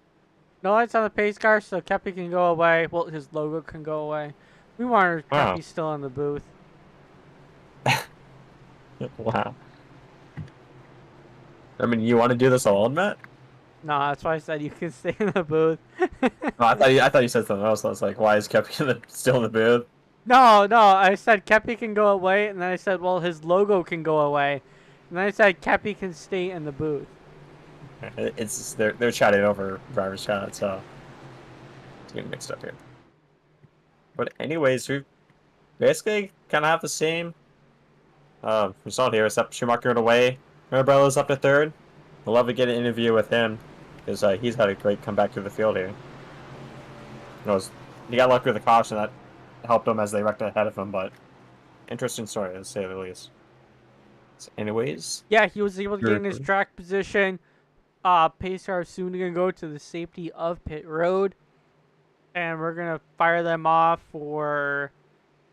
No lights on the pace car, so Keppy can go away. Well, his logo can go away. We want Wow. Keppy still in the booth. Wow. I mean, you want to do this alone, Matt? No, that's why I said you can stay in the booth. No, I thought you said something else. I was like, why is Keppy still in the booth? No, I said Keppy can go away, and then I said, well, his logo can go away. And then I said Keppy can stay in the booth. It's just, they're chatting over driver's chat, so it's getting mixed up here. But anyways, we basically kind of have the same result here, except Schumacher in away. Mirabella's up to third. I'd love to get an interview with him because he's had a great comeback to the field here. He got lucky with the caution that helped him as they wrecked ahead of him, but interesting story to say the least. So anyways, Yeah, he was able to gain his Good. track position. Pace car soon going to go to the safety of pit road. And we're going to fire them off for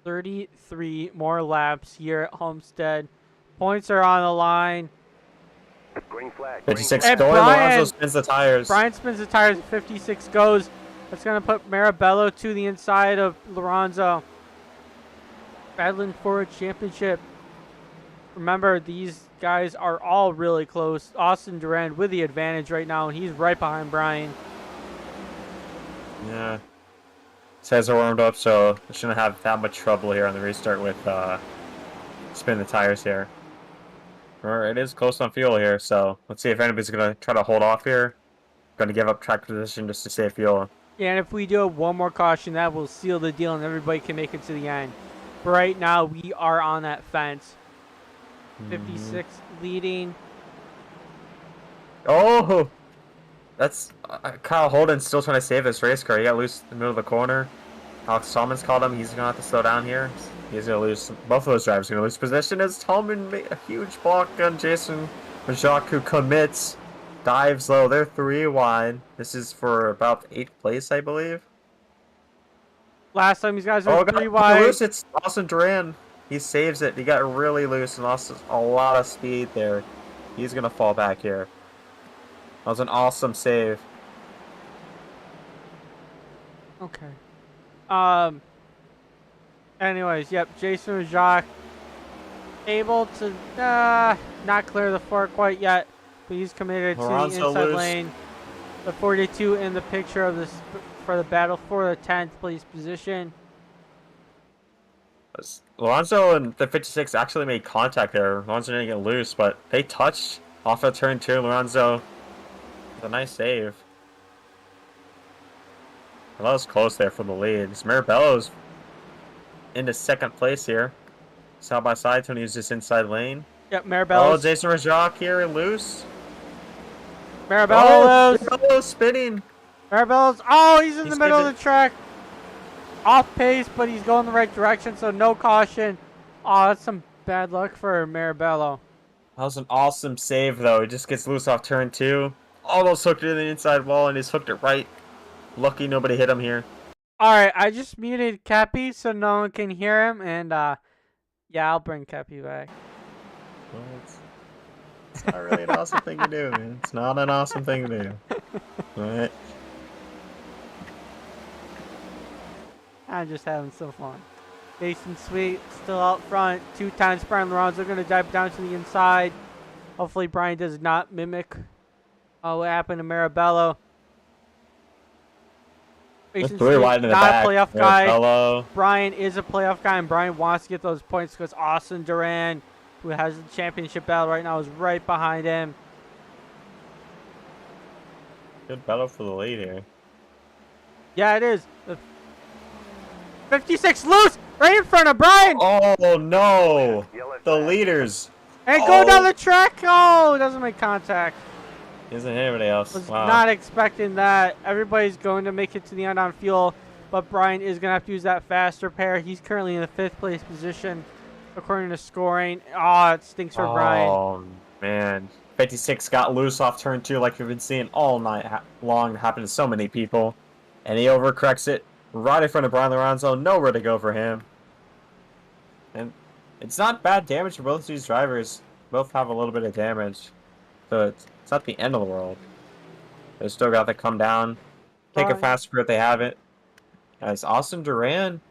33 more laps here at Homestead. Points are on the line. Green flag. 56 And going. Brian- Lorenzo spins the tires. Brian spins the tires, 56 goes. That's going to put Marabello to the inside of Lorenzo. Battling for a championship. Remember, these guys are all really close. Austin Durand with the advantage right now, and he's right behind Brian. Yeah. Says are warmed up, so we shouldn't have that much trouble here on the restart with spinning the tires here. It is close on fuel here, so let's see if anybody's going to try to hold off here. Going to give up track position just to save fuel. Yeah, and if we do one more caution, that will seal the deal, and everybody can make it to the end. But right now, we are on that fence. 56 leading. Oh! That's Kyle Holden's still trying to save this race car. He got loose in the middle of the corner. Alex Tallman's called him. He's going to have to slow down here. He's going to lose. Both of those drivers are going to lose position as Tallman made a huge block on Jason Majak, who commits. Dives low. They're 3 wide. This is for about 8th place, I believe. Last time these guys were Oh, 3 got wide. loose. It's Austin Duran. He saves it. He got really loose and lost a lot of speed there. He's going to fall back here. That was an awesome save. Okay. Anyways, yep, Jason Jacques able to not clear the fork quite yet, but he's committed to the Lorenzo inside loose. lane. The 42 in the picture of this for the battle for the 10th place position. Lorenzo and the 56 actually made contact there. Lorenzo didn't get loose, but they touched off of turn 2. Lorenzo with a nice save. Well, that was close there for the lead. Mirabello's into 2nd place here. Side by side, Tony was just inside lane. Yep, Oh, Marabello's. Jason Rajak here loose. Marabello loose. Oh, spinning. Marabello's. Oh, he's in He the middle of skipped the track. Off pace, but he's going the right direction, so no caution. Oh, that's some bad luck for Marabello. That was an awesome save, though. He just gets loose off turn 2. Almost hooked it in the inside wall, and he's hooked it right. Lucky nobody hit him here. Alright, I just muted Keppy so no one can hear him, and yeah, I'll bring Keppy back. Well, it's not really an awesome thing to do, man. It's not an awesome thing to do. Right? I'm just having some fun. Mason Sweet still out front. 2 times Brian Lorenzo going to dive down to the inside. Hopefully Brian does not mimic what happened to Marabello. Mason Three Sweet, wide in the not back. a playoff guy. Hello. Brian is a playoff guy, and Brian wants to get those points because Austin Duran, who has the championship battle right now, is right behind him. Good battle for the lead here. Yeah, it is. The 56 loose, right in front of Brian. Oh, no. The leaders. And go down the track. Oh, doesn't make contact. He doesn't hit anybody else. Was Wow. not expecting that. Everybody's going to make it to the end on fuel, but Brian is going to have to use that faster pair. He's currently in the 5th place position according to scoring. Oh, it stinks for Brian. Oh, man. 56 got loose off turn 2 like we've been seeing all night long. Happen to so many people. And he overcorrects it right in front of Brian Lorenzo. Nowhere to go for him. And it's not bad damage for both these drivers. Both have a little bit of damage. So it's not the end of the world. They still got to come down. Take a fast spurt if they have it. As Austin Duran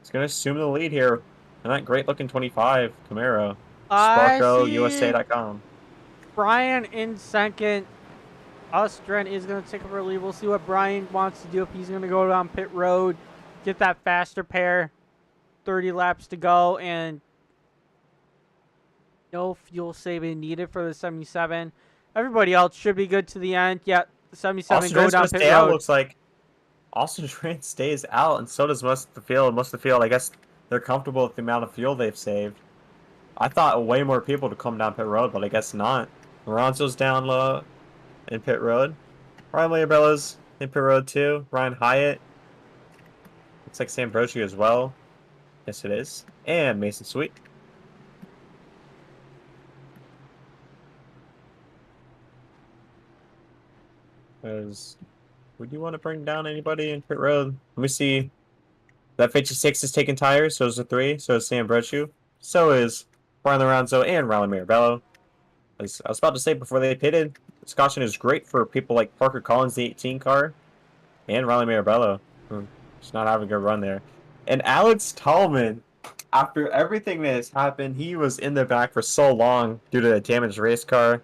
is going to assume the lead here. And that great looking 25 Camaro. SparkoUSA.com. Brian in second. Duran is going to take over the lead. We'll see what Brian wants to do. If he's going to go down pit road, get that faster pair. 30 laps to go, and no fuel saving needed for the 77. Everybody else should be good to the end. Yeah, the 77 Austin go Duran's down gonna pit stay out, road. looks like. Austin Duran stays out, and so does most of the field. Most of the field, I guess, they're comfortable with the amount of fuel they've saved. I thought way more people to come down pit road, but I guess not. Lorenzo's down low in pit road. Ryan Leobella's in pit road too. Ryan Hyatt. Looks like Sam Brochu as well. Yes, it is. And Mason Sweet. Would you want to bring down anybody in pit road? Let me see. That 56 is taking tires, so is the 3, so is Sam Brochu. So is Brian Lorenzo and Riley Mirabello. As I was about to say before they pitted, this caution is great for people like Parker Collins, the 18 car, and Riley Mirabello, who's not having a good run there. And Alex Tallman, after everything that has happened, he was in the back for so long due to the damaged race car.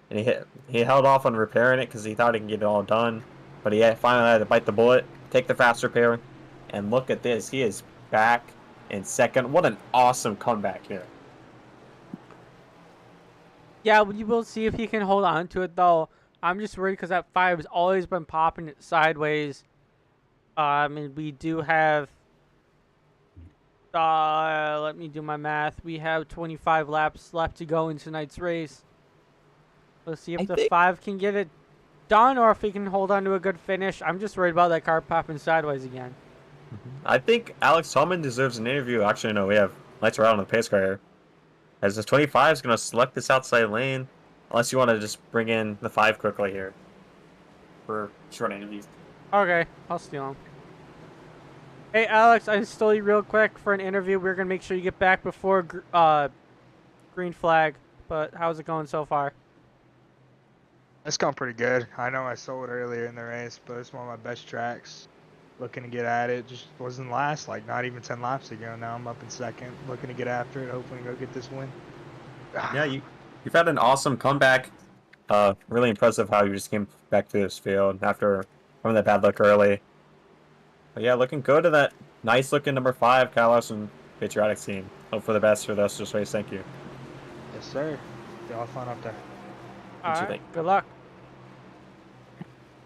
And he held off on repairing it because he thought he can get it all done. But he finally had to bite the bullet, take the faster pair, and look at this. He is back in second. What an awesome comeback here. Yeah, we will see if he can hold on to it, though. I'm just worried because that 5 has always been popping it sideways. And we do have... let me do my math. We have 25 laps left to go in tonight's race. Let's see if the 5 can get it done or if he can hold on to a good finish. I'm just worried about that car popping sideways again. I think Alex Tallman deserves an interview. Actually, no, we have lights are out on the pace car here. As the 25 is going to select this outside lane. Unless you want to just bring in the 5 quickly here. For short interviews. Okay, I'll steal him. Hey, Alex, I stole you real quick for an interview. We're going to make sure you get back before green flag. But how's it going so far? It's gone pretty good. I know I sold earlier in the race, but it's one of my best tracks. Looking to get at it. Just wasn't last, like not even 10 laps ago. Now I'm up in second, looking to get after it, hoping to go get this win. Yeah, you've had an awesome comeback. Really impressive how you just came back to this field after having that bad luck early. But yeah, looking good to that nice looking number 5 Kyle Larson patriotic team. Hope for the best for the rest of this race. Thank you. Yes, sir. Y'all have fun up there. What you Alright, think? good luck.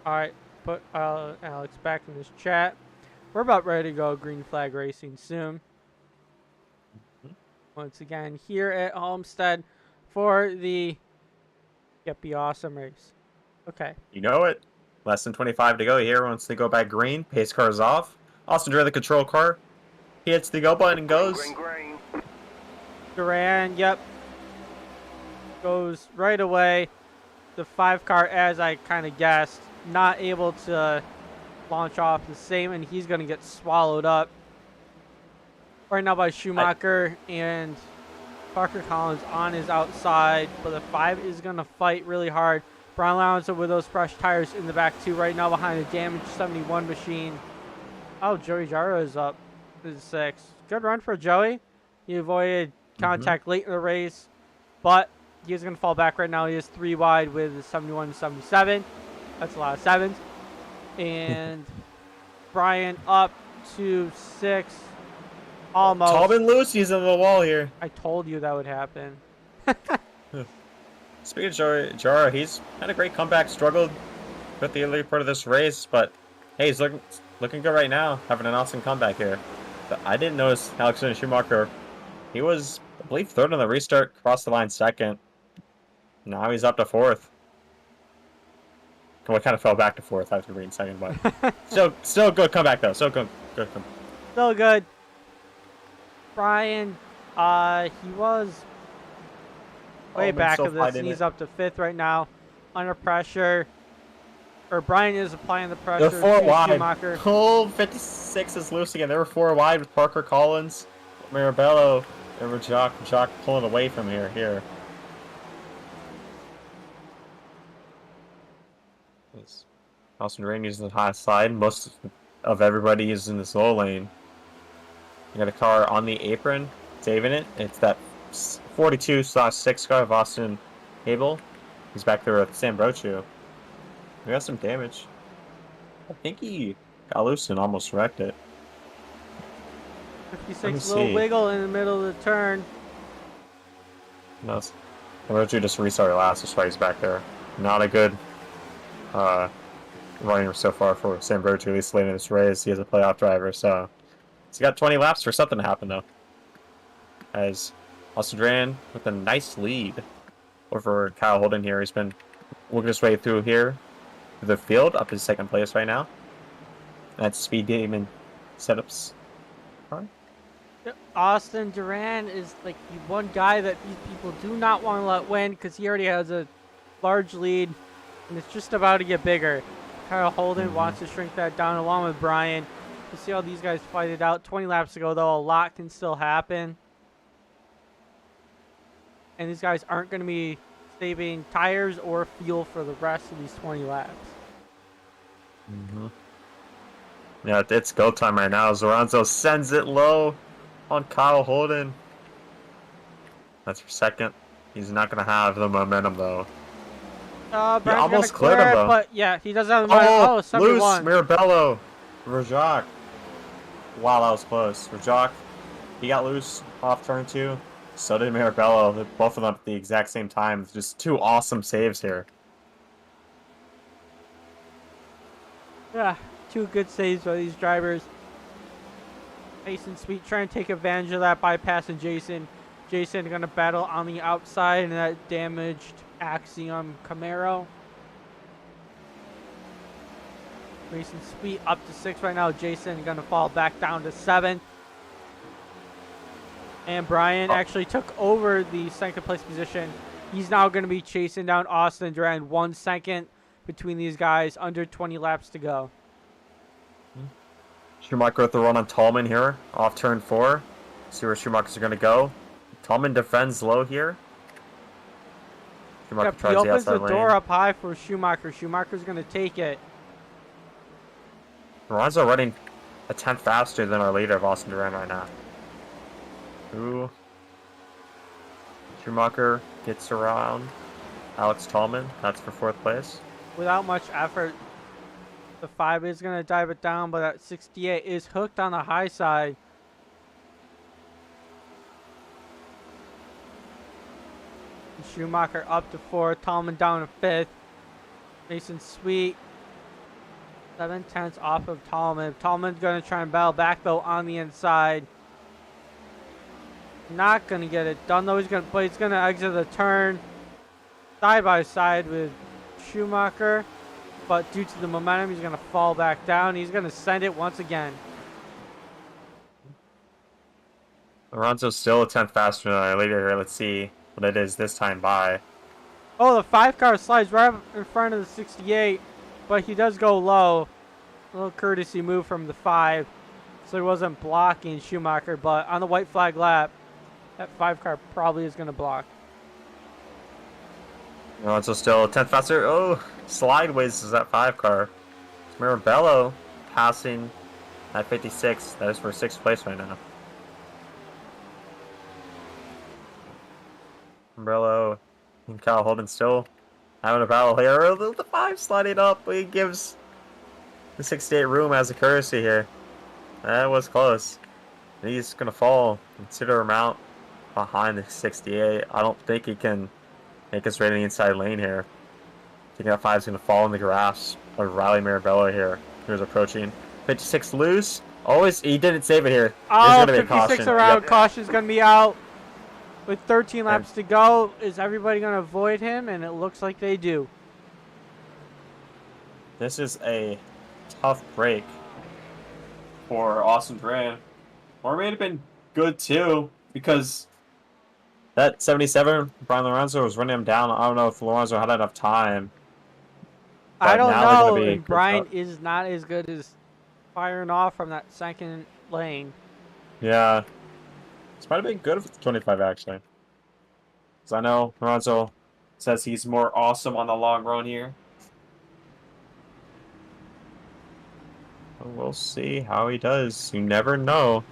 Alright, put Alex back in this chat. We're about ready to go green flag racing soon. Once again, here at Homestead for the Keppy Awesome race. Okay. You know it. Less than 25 to go here. Once they go back green, pace car is off. Austin Duran, the control car. He hits the go button and goes. Green. Duran, yep. Goes right away. The 5 car, as I kind of guessed, not able to launch off the same, and he's going to get swallowed up right now by Schumacher and Parker Collins on his outside, but the 5 is going to fight really hard. Brian Alonso with those fresh tires in the back too right now behind the damaged 71 machine. Oh, Joey Jaro is up to 6. Good run for Joey. He avoided contact late in the race, but he's going to fall back right now. He is 3 wide with the 71 and 77. That's a lot of 7s. And Brian up to 6. Almost. Tallman Lucy's on the wall here. I told you that would happen. Speaking of Jaro, he's had a great comeback. Struggled with the early part of this race, but hey, he's looking good right now. Having an awesome comeback here. But I didn't notice Alexander Schumacher. He was, I believe, 3rd on the restart. Crossed the line 2nd. Now he's up to 4th. Well, kind of fell back to 4th after being 2nd, but still good comeback though. So good. Still good. Brian, he was way back of this, and he's up to 5th right now, under pressure. Or Brian is applying the pressure. They're 4 wide. Schumacher. Cool, 56 is loose again. They were 4 wide with Parker Collins, Mirabello, and Jock pulling away from here. Austin Duran using the high side. Most of everybody is in this low lane. You got a car on the apron, saving it. It's that 42/6 car of Austin Abel. He's back there with Sam Brochu. We got some damage. I think he got loose and almost wrecked it. 56, little wiggle in the middle of the turn. No, Brochu just restarted last, that's why he's back there. Not a good running so far for Sam Brochu, at least late in this race. He is a playoff driver, so he's got 20 laps for something to happen, though. As Austin Duran with a nice lead over Kyle Holden here. He's been working his way through here to the field, up to 2nd place right now. That's Speed Demon setups. Austin Duran is like the one guy that these people do not want to let win because he already has a large lead, and it's just about to get bigger. Kyle Holden wants to shrink that down along with Brian. We'll see how these guys fight it out. 20 laps to go, though. A lot can still happen. And these guys aren't going to be saving tires or fuel for the rest of these 20 laps. Yeah, it's go time right now. Zoranzo sends it low on Kyle Holden. That's for 2nd. He's not going to have the momentum, though. Brian's almost clear cleared him, it, though. but yeah, he doesn't have the momentum. Loose, 71. Mirabello, Rajak. Wow, that was close. Rajak, he got loose off turn 2. So did Mirabello. Both of them at the exact same time. Just 2 awesome saves here. Yeah, 2 good saves by these drivers. Mason Sweet trying to take advantage of that by passing Jason. Jason going to battle on the outside and that damaged Axiom Camaro. Mason Sweet up to 6 right now. Jason going to fall back down to 7. And Brian actually took over the 2nd place position. He's now going to be chasing down Austin Duran. 1 second between these guys. Under 20 laps to go. Schumacher with the run on Tallman here. Off turn 4. See where Schumacher's going to go. Tallman defends low here. Schumacher tries He the opens outside the door lane. up high for Schumacher. Schumacher's going to take it. Lorenzo running a 10th faster than our leader of Austin Duran right now. Ooh. Schumacher gets around Alex Tallman. That's for 4th place. Without much effort, the 5 is going to dive it down, but that 68 is hooked on the high side. Schumacher up to 4th, Tallman down to 5th. Mason Sweet 7/10 off of Tallman. Tallman's going to try and battle back though on the inside. Not going to get it done though. He's going to exit the turn side by side with Schumacher, but due to the momentum, he's going to fall back down. He's going to send it once again. Alonso's still a tenth faster than our leader here. Let's see what it is this time by. Oh, the 5 car slides right up in front of the 68, but he does go low. A little courtesy move from the 5, so he wasn't blocking Schumacher, but on the white flag lap, that 5 car probably is going to block. Alonso's still a tenth faster. Oh, slideways is that 5 car. Mirabello passing at 56. That is for 6th place right now. Mirabello and Kyle Holden still having a battle here. The 5 sliding up, but he gives the 68 room as a courtesy here. That was close. He's going to fall a considerable amount behind the 68. I don't think he can make his way to the inside lane here. I think that 5 is going to fall in the grass of Riley Mirabello here, who's approaching. 56 loose. Always, he didn't save it here. Oh, There's going to be a 56 caution. around. Yep. Caution's going to be out. With 13 laps to go, is everybody going to avoid him? And it looks like they do. This is a tough break for Austin Duran. Or it may have been good too, because that 77, Brian Lorenzo was running him down. I don't know if Lorenzo had enough time. I don't now they're know. gonna be And Brian is not as good as firing off from that second lane. Yeah. This might have been good with the 25, actually. Because I know Lorenzo says he's more awesome on the long run here. But we'll see how he does. You never know.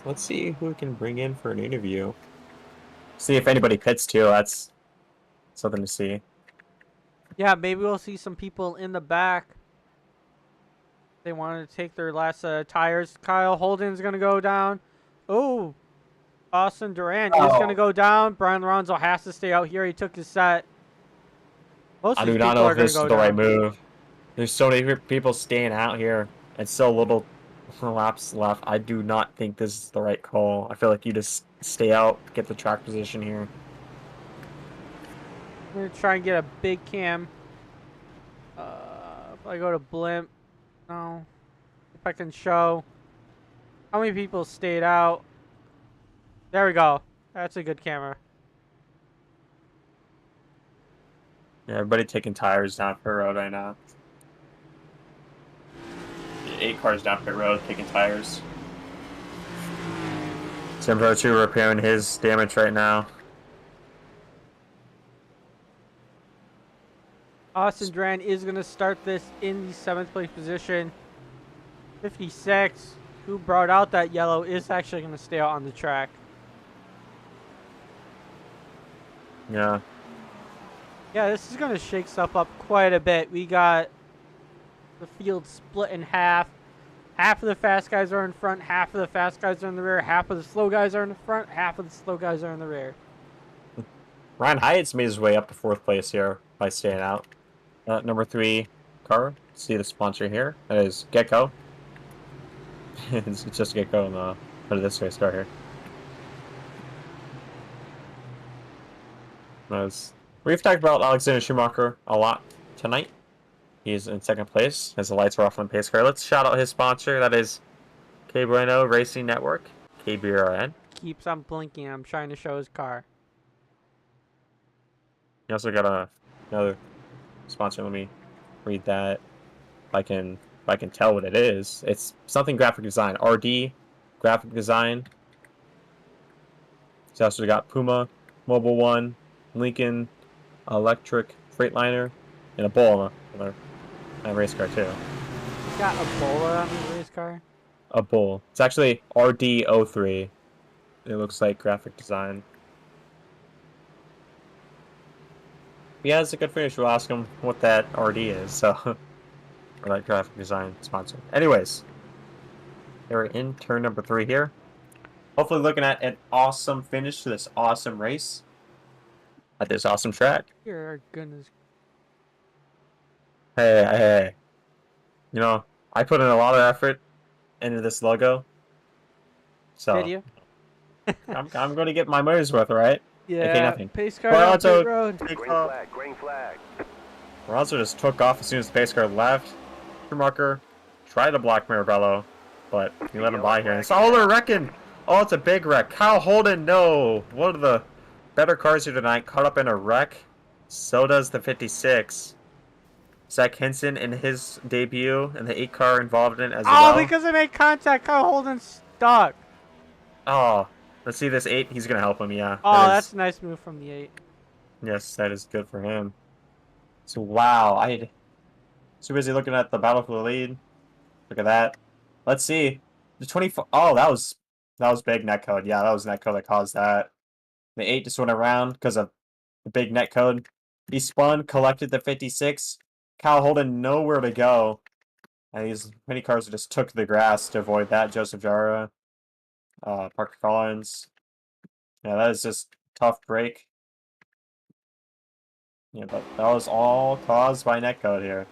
Let's see who we can bring in for an interview. See if anybody pits too. That's something to see. Yeah, maybe we'll see some people in the back. They wanted to take their last tires. Kyle Holden's going to go down. Oh, Austin Durant is going to go down. Brian Lorenzo has to stay out here. He took his set. Most I of do these not people know are if going this to is go the right down. move. There's so many people staying out here and so little laps left. I do not think this is the right call. I feel like you just stay out, get the track position here. I'm going to try and get a big cam. If I go to blimp. No. If I can show how many people stayed out. There we go. That's a good camera. Yeah, everybody taking tires down pit road right now. 8 cars down pit road taking tires. Simbo 2 repairing his damage right now. Austin Duran is going to start this in the 7th place position. 56, who brought out that yellow, is actually going to stay out on the track. Yeah. Yeah, this is going to shake stuff up quite a bit. We got the field split in half. Half of the fast guys are in front, half of the fast guys are in the rear, half of the slow guys are in the front, half of the slow guys are in the rear. Ryan Hyatt's made his way up to 4th place here by staying out. Number 3 car. See the sponsor here. That is Gecko. It's just Gecko in the front of this race car here. We've talked about Alexander Schumacher a lot tonight. He's in 2nd place as the lights were off on the pace car. Let's shout out his sponsor. That is K Bueno Racing Network, KBRN. Keeps on blinking. I'm trying to show his car. You also got another sponsor. Let me read that. If I can tell what it is. It's something graphic design. RD graphic design. He's also got Puma, Mobile One, Lincoln, Electric Freightliner, and a Bull on a race car too. He's got a bowler on his race car. A Bull. It's actually RD03. It looks like graphic design. If he has a good finish, we'll ask him what that RD is. So, or that graphic design sponsor. Anyways, they're in turn number 3 here. Hopefully, looking at an awesome finish to this awesome race at this awesome track. Your goodness. Hey. You know, I put in a lot of effort into this logo. So, Did you? I'm going to get my money's worth, right? Yeah, nothing. pace car down Lorenzo pit road. takes Green off. flag. Green flag. Lorenzo just took off as soon as the pace car left. Schumacher tried to block Mirabello, but he let him by here. And it's all they're wrecking. Oh, it's a big wreck. Kyle Holden, no. One of the better cars here tonight caught up in a wreck. So does the 56. Zach Henson in his debut, and the 8 car involved in it as Oh, well. because I made contact. Kyle Holden's stuck. Oh, let's see this 8. He's going to help him, yeah. Oh, that's a nice move from the 8. Yes, that is good for him. So, wow. I too busy looking at the battle for the lead. Look at that. Let's see. The 24. Oh, that was big netcode. Yeah, that was netcode that caused that. The 8 just went around because of the big netcode. He spun, collected the 56. Kyle Holden nowhere to go. And these many cars just took the grass to avoid that. Joseph Jara, Parker Collins. Yeah, that is just tough break. Yeah, but that was all caused by netcode here.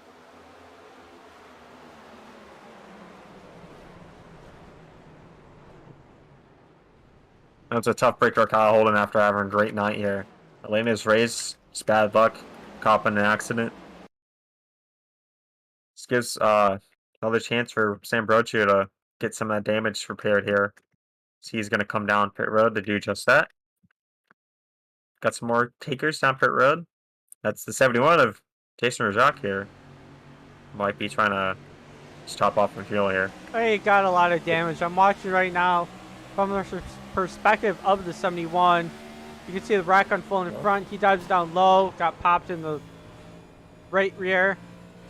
That's a tough break for Kyle Holden after having a great night here. Elena's race, just bad luck, caught in an accident. This gives another chance for Sam Brochu to get some of that damage repaired here. So he's going to come down pit road to do just that. Got some more takers down pit road. That's the 71 of Jason Rajak here. Might be trying to just top off from fuel here. He got a lot of damage. I'm watching right now from the perspective of the 71. You can see the rack unfold in front. He dives down low, got popped in the right rear.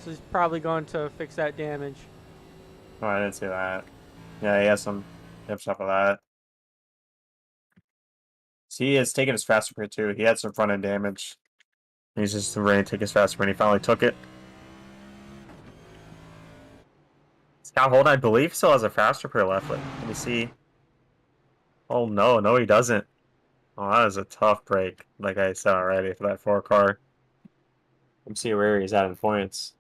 So he's probably going to fix that damage. Oh, I didn't see that. Yeah, he has some hip stuff with that. So he has taken his faster pit too. He had some front end damage. He's just ready to take his faster when he finally took it. Scott Holden, I believe, still has a faster pair left. Let me see. Oh, no, he doesn't. Oh, that is a tough break, like I said already, for that 4 car. Let's see where he's at in points.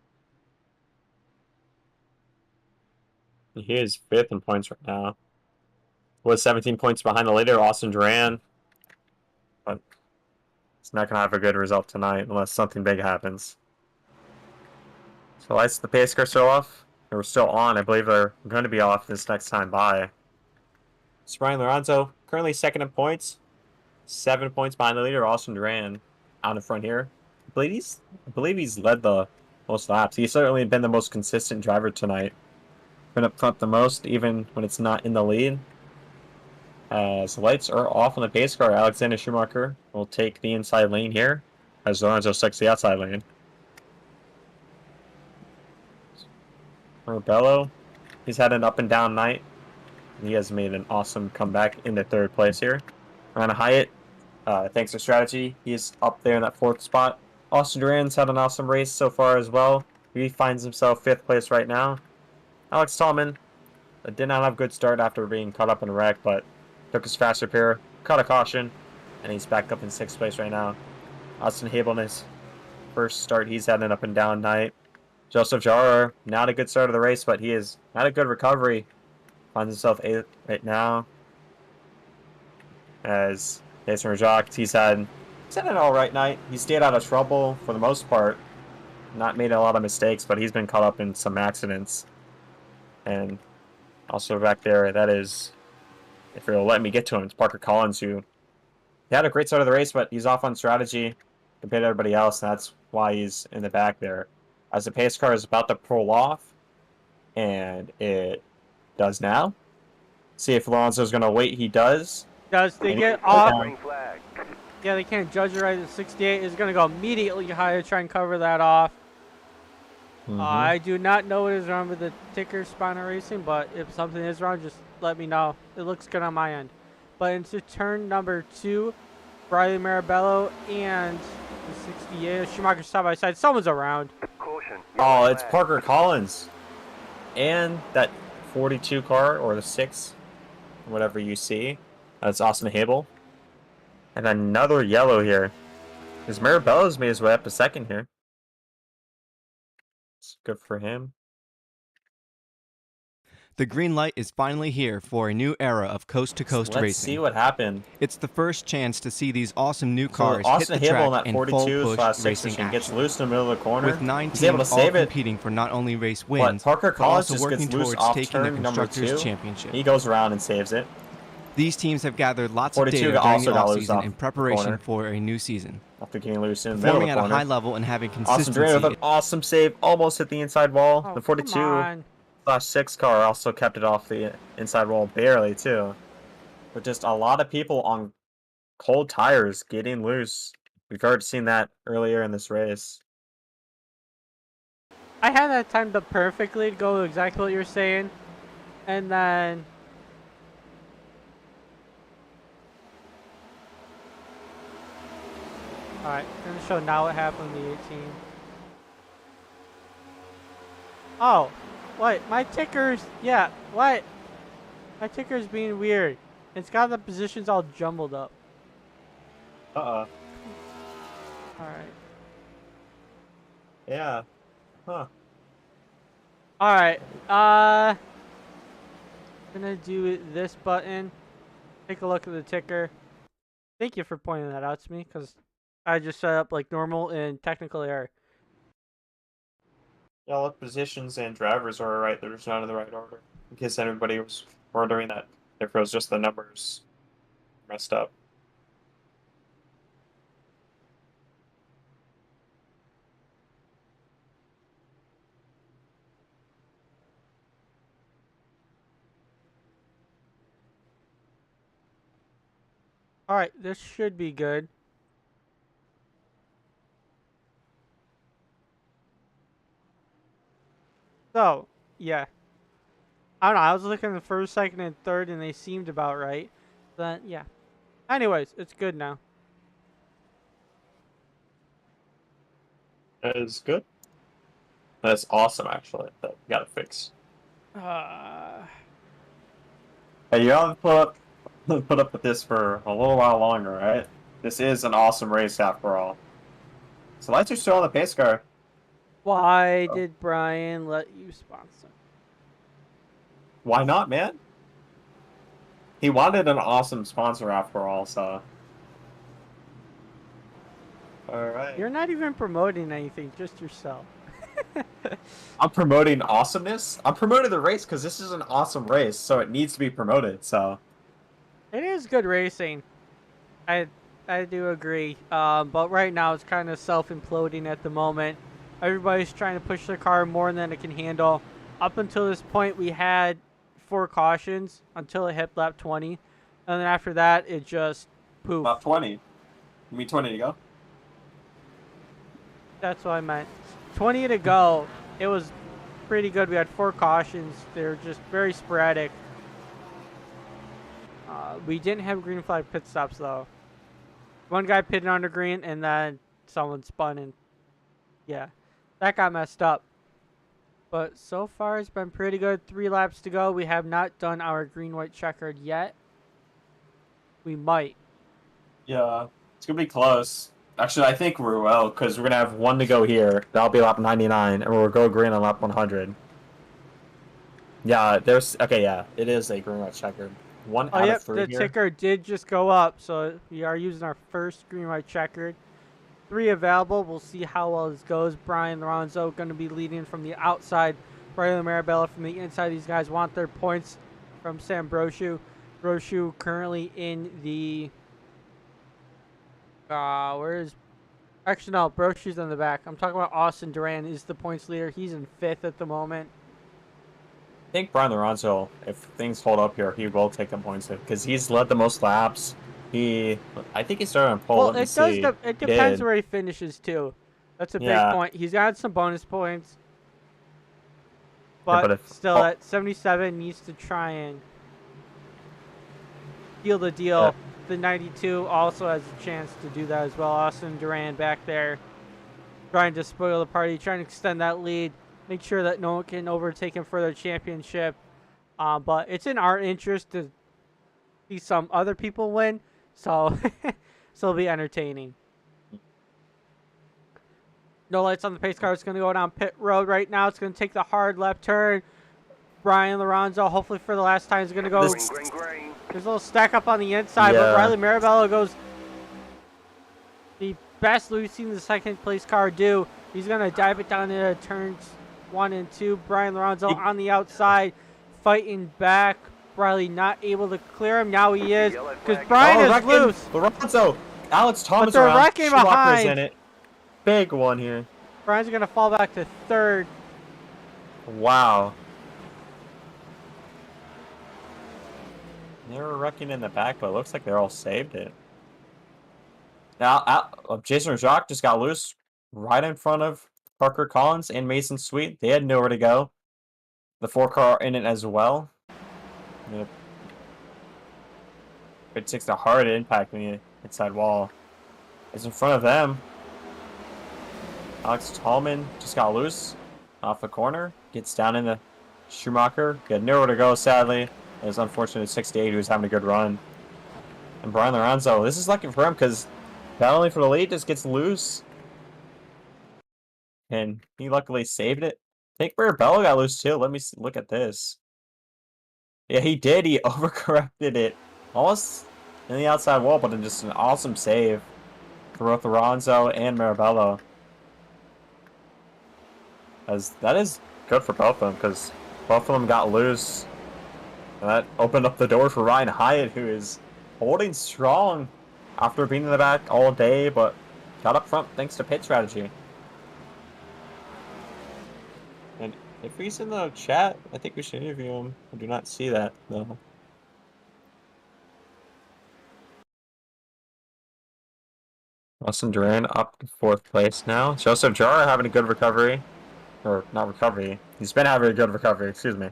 He is 5th in points right now. Was 17 points behind the leader, Austin Duran. But he's not going to have a good result tonight unless something big happens. So lights the pace car still off. They were still on. I believe they're going to be off this next time by. It's Brian Lorenzo, currently 2nd in points. 7 points behind the leader, Austin Duran, out in front here. I believe he's led the most laps. He's certainly been the most consistent driver tonight. Been up front the most, even when it's not in the lead. As the lights are off on the pace car, Alexander Schumacher will take the inside lane here, as Lorenzo takes the outside lane. Mirabello, he's had an up and down night. He has made an awesome comeback into 3rd place here. Ryan Hyatt, thanks to strategy, he's up there in that 4th spot. Austin Duran's had an awesome race so far as well. He finds himself 5th place right now. Alex Tallman did not have a good start after being caught up in a wreck, but took his fast repair, caught a caution, and he's back up in 6th place right now. Austin Habelness, first start, he's had an up and down night. Joseph Jara, not a good start of the race, but he is not a good recovery. Finds himself 8th right now. As Jason Rajak, he's had an alright night. He stayed out of trouble for the most part. Not made a lot of mistakes, but he's been caught up in some accidents. And also back there, that is, if you'll let me get to him, it's Parker Collins, who he had a great start of the race, but he's off on strategy compared to everybody else, and that's why he's in the back there. As the pace car is about to pull off, and it does now. See if Alonso's going to wait. He does. They get off? Green flag. Yeah, they can't judge it right. The 68 is going to go immediately high to try and cover that off. I do not know what is wrong with the ticker spawner racing, but if something is wrong, just let me know. It looks good on my end. But into turn number 2, Riley Marabello and the 68 Schumacher side by side. Someone's around. Caution. Oh, it's Parker Collins. And that 42 car, or the 6, whatever you see. That's Austin Habel. And another yellow here. Because Marabello's made his way up to 2nd here. It's good for him. The green light is finally here for a new era of coast-to-coast Let's racing. see what happened. It's the first chance to see these awesome new So cars hit Austin the Hable in track that in full 42 push /6 racing machine gets action. loose in the middle of the corner. With 9 He's able teams to all save it. competing for not only race But wins, Parker but Collins also just working gets loose towards off taking the turn number Constructors' 2. Championship. He goes around and saves it. These teams have gathered lots of 42 data during also the got loose offseason off in the preparation corner. for a new season. After getting loose in the middle Performing of at the a corner. high level and having Austin consistency. Duran with an awesome save. Almost hit the inside wall. Oh, The come 42 on. /6 car also kept it off the inside wall barely too. But just a lot of people on cold tires getting loose. We've already seen that earlier in this race. I had that timed up perfectly to go exactly what you're saying. And then... Alright, I'm going to show now what happened in the 18. Oh, what? My ticker's... Yeah, what? My ticker's being weird. It's got the positions all jumbled up. Uh-uh. Alright. Yeah. Huh. Alright, gonna do this button. Take a look at the ticker. Thank you for pointing that out to me, because I just set up like normal and technical error. Yeah, all the positions and drivers are right. They're just not in the right order. In case anybody was wondering that if it was just the numbers messed up. Alright, this should be good. So, yeah. I don't know, I was looking at the first, second, and third, and they seemed about right. But, yeah. Anyways, it's good now. That is good. That's awesome, actually. That we gotta fix. Hey, you gotta put up with this for a little while longer, right? This is an awesome race after all. So lights are still on the pace car. Why did Brian let you sponsor? Why not, man? He wanted an awesome sponsor after all, so. Alright. You're not even promoting anything, just yourself. I'm promoting awesomeness. I'm promoting the race because this is an awesome race, so it needs to be promoted, so. It is good racing. I do agree. But right now it's kind of self-imploding at the moment. Everybody's trying to push their car more than it can handle. Up until this point, we had 4 cautions until it hit lap 20. And then after that, it just poof. Lap 20. You mean 20 to go? That's what I meant. 20 to go. It was pretty good. We had 4 cautions. They're just very sporadic. We didn't have green flag pit stops, though. One guy pitted under green, and then someone spun, and yeah, that got messed up. But so far, it's been pretty good. 3 laps to go. We have not done our green-white checkered yet. We might. Yeah, it's gonna be close. Actually, I think we will, because we're gonna have 1 to go here. That'll be lap 99, and we'll go green on lap 100. Yeah, okay, yeah, it is a green-white checkered. 1 out of 3 the here. ticker did just go up, so we are using our first green-white checkered. 3 available. We'll see how well this goes. Brian Lorenzo going to be leading from the outside. Riley Marabella from the inside. These guys want their points from Sam Brochu. Brochu currently in the... where is... Actually, no. Brochu's in the back. I'm talking about Austin Duran is the points leader. He's in 5th at the moment. I think Brian Lorenzo, if things hold up here, he will take the points because he's led the most laps. I think he started on pole. Well, Let me it see. does. It depends where he finishes too. That's a big point. He's got some bonus points, but, still at 77 needs to try and seal the deal. Yeah. The 92 also has a chance to do that as well. Austin Duran back there, trying to spoil the party, trying to extend that lead, make sure that no one can overtake him for the championship. But it's in our interest to see some other people win. So, it'll be entertaining. No lights on the pace car. It's going to go down pit road right now. It's going to take the hard left turn. Brian Lorenzo, hopefully for the last time, is going to go. Green. There's a little stack up on the inside, but Yeah. Riley Marabello goes the best we've seen the second place car do. He's going to dive it down into turns 1 and 2. Brian Lorenzo on the outside, fighting back. Riley not able to clear him. Now he is, because Brian is wrecking loose. Lorenzo. Alex Thomas they're around. wrecking Schumacher's behind. in it. Big one here. Brian's going to fall back to third. Wow. They were wrecking in the back, but it looks like they're all saved it. Now, Jason Jacques just got loose right in front of Parker Collins and Mason Sweet. They had nowhere to go. The 4-car in it as well. It takes a hard impact on the inside wall. It's in front of them. Alex Tallman just got loose off the corner. Gets down into Schumacher. Got nowhere to go, sadly. It was unfortunate 68 who was having a good run. And Brian Lorenzo, this is lucky for him because battling for the lead just gets loose. And he luckily saved it. I think Marabello got loose too. Let me look at this. Yeah, he did. He overcorrected it. Almost in the outside wall, but just an awesome save for both Lorenzo and Marabello. As that is good for both of them because both of them got loose. And that opened up the door for Ryan Hyatt, who is holding strong after being in the back all day, but got up front thanks to pit strategy. And if he's in the chat, I think we should interview him. I do not see that, though. Austin Duran up to 4th place now. Joseph Jara having a good recovery. Or, not recovery. He's been having a good recovery, excuse me.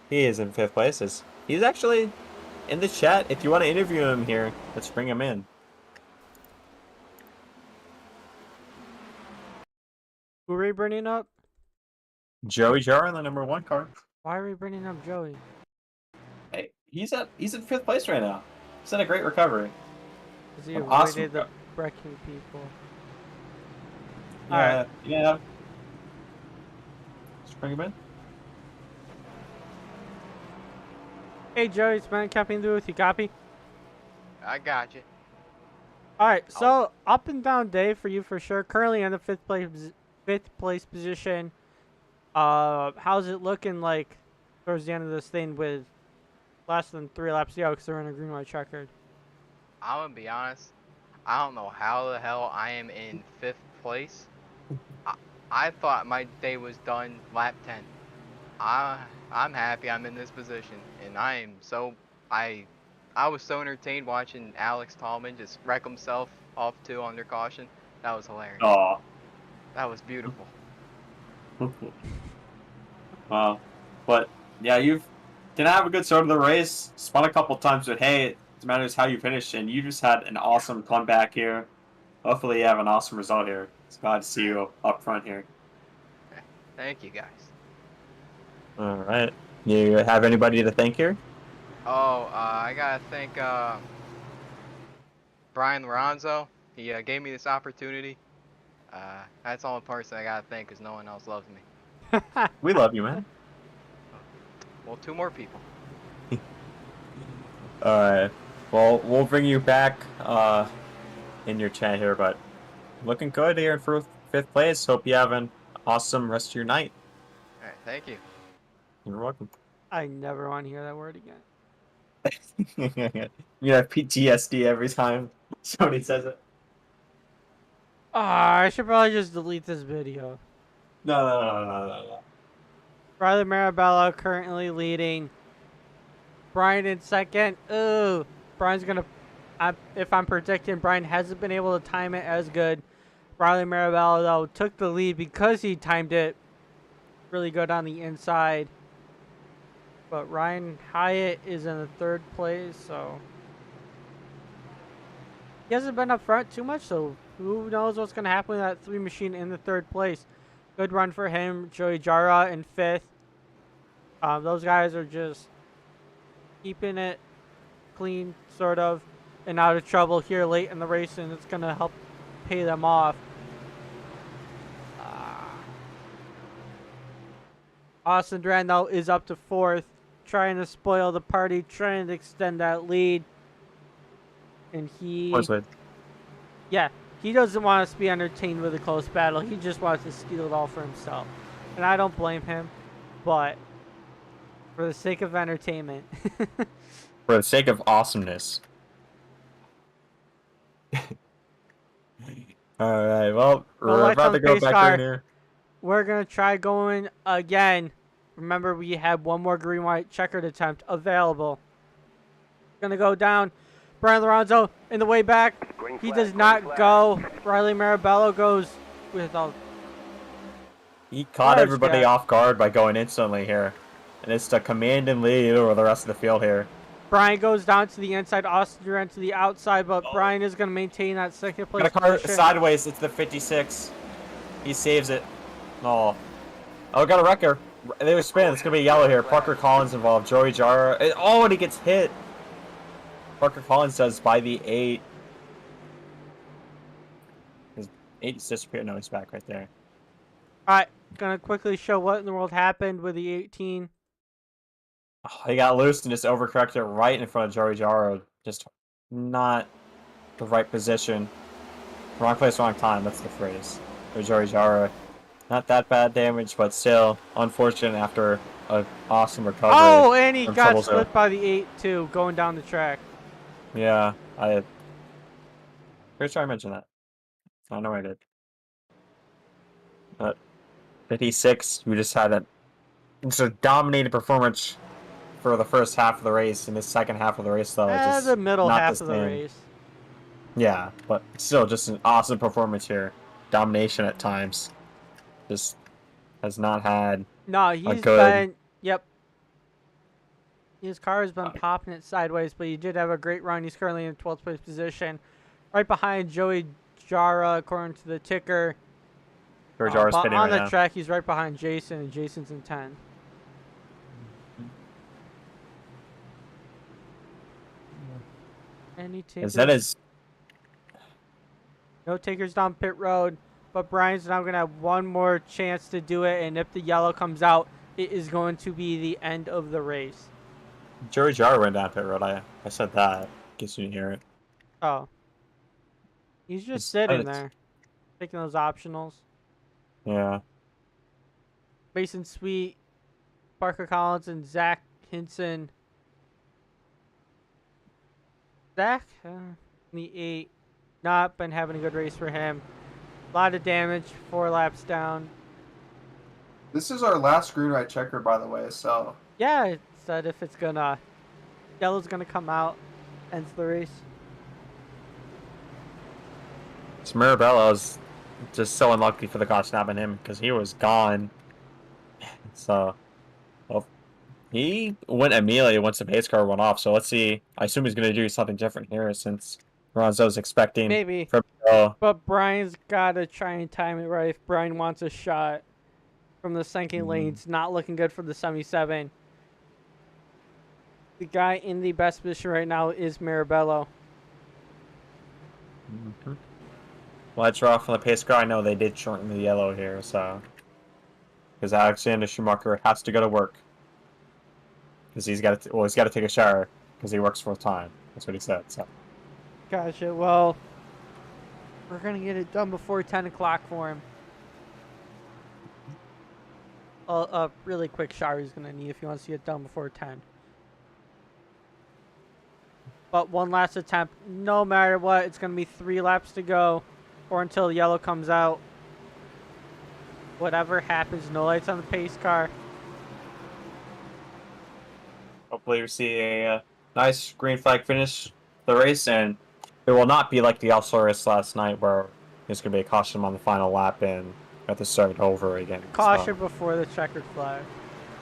He is in 5th place. He's actually in the chat. If you want to interview him here, let's bring him in. Who are we bringing up? Joey Jara in the number 1 car. Why are we bringing up Joey? Hey, he's in 5th place right now. He's in a great recovery. Because he An avoided awesome the wrecking people. Yeah, yeah. Let's bring him in. Hey Joey, it's man Keppy with you. Copy? I got you. Alright, so up and down day for you for sure. Currently in the fifth place position. How's it looking like towards the end of this thing with less than 3 laps to go because they're in a green white checkered? I'm gonna be honest. I don't know how the hell I am in 5th place. I thought my day was done lap 10. I'm happy I'm in this position, and I was so entertained watching Alex Tallman just wreck himself off 2 under caution. That was hilarious. Aw. That was beautiful. Wow. But, yeah, you've didn't have a good start of the race. Spun a couple times, but hey, it matters how you finish, and you just had an awesome comeback here. Hopefully you have an awesome result here. It's glad to see you up front here. Thank you, guys. All right. You have anybody to thank here? Oh, I gotta thank Brian Lorenzo. He gave me this opportunity. That's the only person I gotta thank because no one else loves me. We love you, man. Well, 2 more people. Alright. Well, we'll bring you back in your chat here, but looking good here in 5th place. Hope you have an awesome rest of your night. Alright, thank you. You're welcome. I never want to hear that word again. You have PTSD every time somebody says it. Ah, I should probably just delete this video. No. Riley Marabello currently leading. Brian in second. Ooh, Brian's gonna. If I'm predicting, Brian hasn't been able to time it as good. Riley Marabello though took the lead because he timed it really good on the inside. But Ryan Hyatt is in the 3rd place, so he hasn't been up front too much. So who knows what's gonna happen with that 3 machine in the 3rd place? Good run for him. Joey Jara in 5th. Those guys are just keeping it clean, sort of, and out of trouble here late in the race, and it's going to help pay them off. Austin Duran, though, is up to 4th, trying to spoil the party, trying to extend that lead. And he... Homestead. Yeah, he doesn't want us to be entertained with a close battle. He just wants to steal it all for himself. And I don't blame him, but for the sake of entertainment. For the sake of awesomeness. Alright, well, we're about to go back in here. We're going to try going again. Remember, we had one more green-white checkered attempt available. Going to go down. Brian Lorenzo in the way back. He does not go. Riley Marabello goes with a... He caught everybody off guard by going instantly here. And it's the command and lead over the rest of the field here. Brian goes down to the inside, Austin Duran to the outside, but Brian is going to maintain that second place Got a car position. sideways, it's the 56. He saves it. Oh, got a wrecker. They were spinning. It's going to be yellow here. Parker Collins involved. Joey Jara. Oh, and he gets hit. Parker Collins does by the 8. His 8 is disappeared. No, he's back right there. Alright, going to quickly show what in the world happened with the 18. Oh, he got loose and just overcorrected right in front of Joey Jara. Just not the right position. Wrong place, wrong time. That's the phrase. For Joey Jara. Not that bad damage, but still unfortunate after an awesome recovery. Oh, and he got split by the 8 too, going down the track. Yeah, pretty sure I mentioned that. I know I did. But 56, we just had just a dominated performance for the first half of the race. In the second half of the race, though, just the middle not half the of the same. race. Yeah, but still, just an awesome performance here. Domination at times. Just has not had. No, he's good... been. Yep. His car has been popping it sideways, but he did have a great run. He's currently in 12th place position, right behind Joey Jara, according to the ticker. Joey Jara's but spinning on right the now. track, he's right behind Jason, and Jason's in 10. And he takes. That is. No takers down pit road, but Brian's now going to have one more chance to do it, and if the yellow comes out, it is going to be the end of the race. Joey Jara went down pit road. I said that. In case you didn't hear it. Oh. He's just sitting there, taking those optionals. Yeah. Mason Sweet, Parker Collins, and Zach Hinson. Zach, the 8, not been having a good race for him. A lot of damage, 4 laps down. This is our last green right checker, by the way, so. Yeah, it said if it's gonna, yellow's gonna come out, ends the race. So Mirabello's just so unlucky for the car snapping him because he was gone. So, well, he went immediately once the pace car went off. So let's see. I assume he's going to do something different here since Ronzo's expecting. Maybe. But Brian's got to try and time it right if Brian wants a shot from the sinking lanes. Not looking good for the 77. The guy in the best position right now is Marabello. Let's draw from the pace car. I know they did shorten the yellow here, so. Because Alexander Schumacher has to go to work. Because he's got to take a shower because he works full time. That's what he said. So. Gotcha. Well, we're gonna get it done before 10 o'clock for him. A really quick shower he's gonna need if he wants to get done before 10. But one last attempt. No matter what, it's gonna be 3 laps to go, or until the yellow comes out. Whatever happens, no lights on the pace car. Hopefully we see a nice green flag finish the race, and it will not be like the All-Star race last night where there's going to be a caution on the final lap and we have to start over again. Caution before the checkered flag.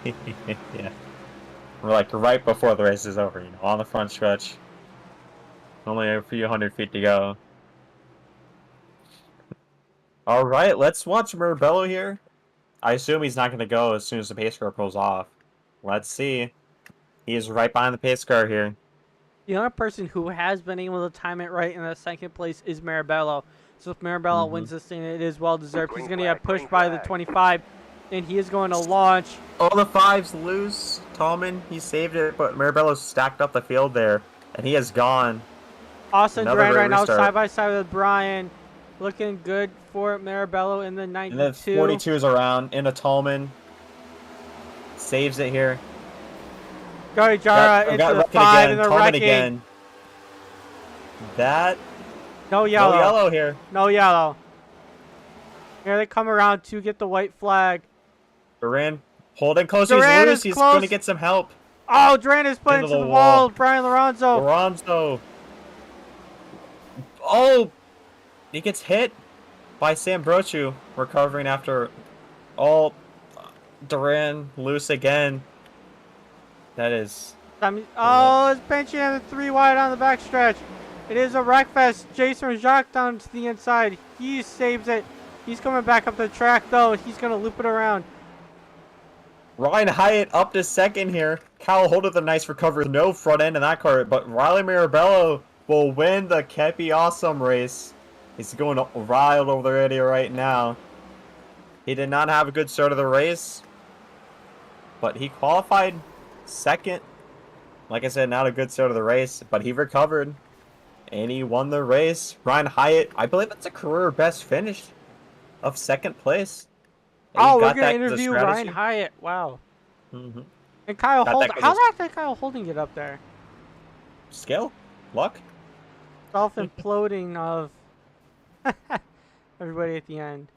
Yeah. We're like right before the race is over, on the front stretch. Only a few hundred feet to go. All right, let's watch Mirabello here. I assume he's not going to go as soon as the pace car pulls off. Let's see. He is right behind the pace car here. The only person who has been able to time it right in the second place is Marabello. So if Marabello wins this thing, it is well deserved. He's going to get pushed by the 25. and he is going to launch. Oh, the five's loose. Tallman, he saved it, but Mirabello stacked up the field there, and he is gone. Austin Another Duran great right now restart. side by side with Brian. Looking good for Mirabello in the And then 92. 42 is around. Into Tallman. Saves it here. Gary Jara into the 5 and the Tallman wrecking. again. That. No yellow. No yellow here. No yellow. Here they come around to get the white flag. Duran holding close. Duran He's is loose. He's close. going to get some help. Oh, Duran is put into the wall. Brian Lorenzo. Lorenzo. Oh, he gets hit by Sam Brochu, recovering after all. Duran loose again. That is. Oh, it's benching at the 3 wide on the backstretch. It is a wreck fest. Jason Jacques down to the inside. He saves it. He's coming back up the track though. He's gonna loop it around. Ryan Hyatt up to second here. Kyle Holt with a nice recovery. No front end in that car, but Riley Mirabello will win the Keppy Awesome race. He's going wild over the radio right now. He did not have a good start of the race, but he qualified second. Like I said, not a good start of the race, but he recovered, and he won the race. Ryan Hyatt, I believe it's a career best finish of second place. Oh, we're going to interview Ryan Hyatt. Wow. Mm-hmm. And Kyle Holding. How did I think Kyle Holding get up there? Skill? Luck? Self-imploding of everybody at the end.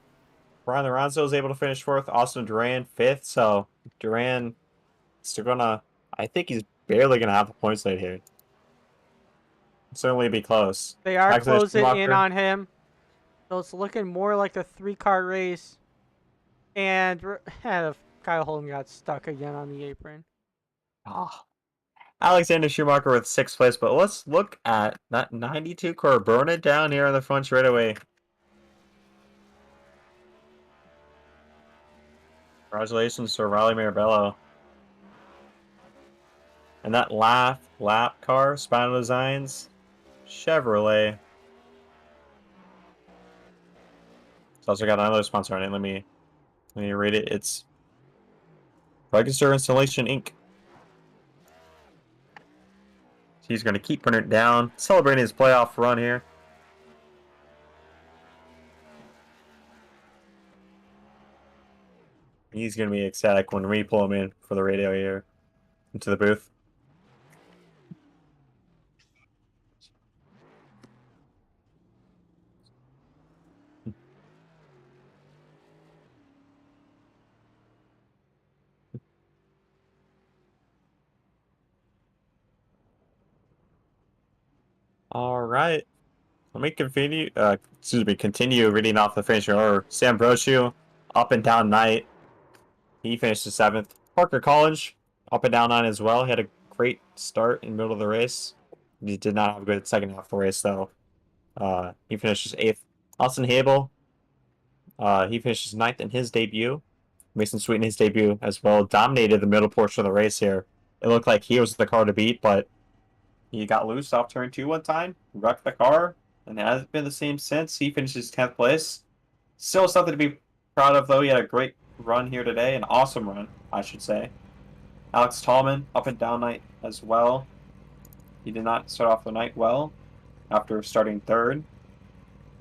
Brian Lorenzo is able to finish fourth. Austin Duran fifth. So Duran still gonna. I think he's barely gonna have the points lead here. Certainly be close. They are closing in on him, so it's looking more like a 3-car race. And Kyle Holden got stuck again on the apron. Oh. Alexander Schumacher with 6th place, but let's look at that 92 car. Burn it down here on the front straightaway. Congratulations to Riley Mirabello. And that lap car, Spinal Designs, Chevrolet. It's also got another sponsor on it. Let me read it. It's Register Installation Inc. He's going to keep putting it down, celebrating his playoff run here. He's going to be ecstatic when we pull him in for the radio here into the booth. All right. Let me continue reading off the finishing order. Sam Brochu, up and down night. He finished 7th. Parker College, up and down night as well. He had a great start in the middle of the race. He did not have a good second half of the race, though. He finishes 8th. Austin Habel, he finishes 9th in his debut. Mason Sweet in his debut as well. Dominated the middle portion of the race here. It looked like he was the car to beat, but he got loose off turn 2 one time, wrecked the car, and it hasn't been the same since. He finishes 10th place. Still something to be proud of, though. He had a great run here today, an awesome run, I should say. Alex Tallman, up and down night as well. He did not start off the night well after starting 3rd.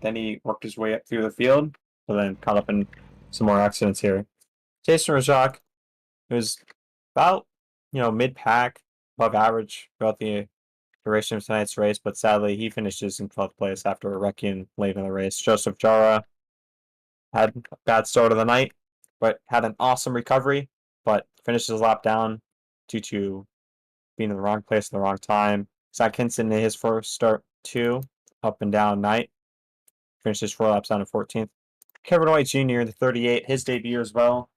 Then he worked his way up through the field, but then caught up in some more accidents here. Jason Rajak, it was about, mid-pack, above average throughout the duration of tonight's race, but sadly he finishes in 12th place after wrecking late in the race. Joseph Jara had a bad start of the night, but had an awesome recovery, but finished his lap down due to being in the wrong place at the wrong time. Zach Hinson in his first start too, up and down night. Finishes 4 laps down to 14th. Kevin White Jr., the 38, his debut as well.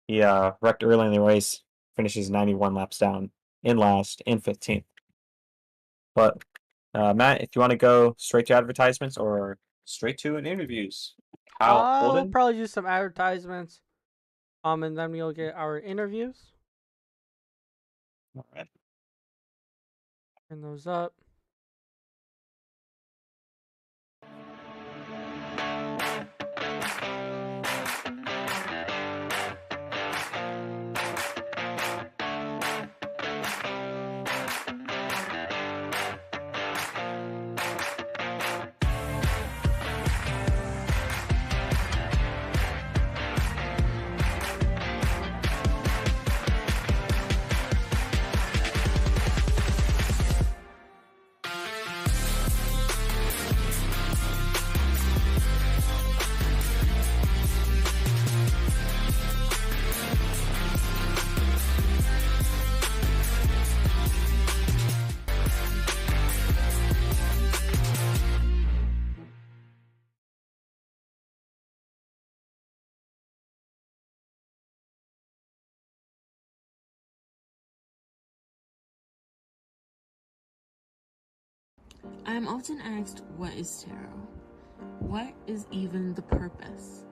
He wrecked early in the race, finishes 91 laps down in last, in 15th. But, Matt, if you want to go straight to advertisements or straight to interviews. I'll probably do some advertisements, and then we'll get our interviews. All right. Turn those up. I am often asked, what is tarot? What is even the purpose?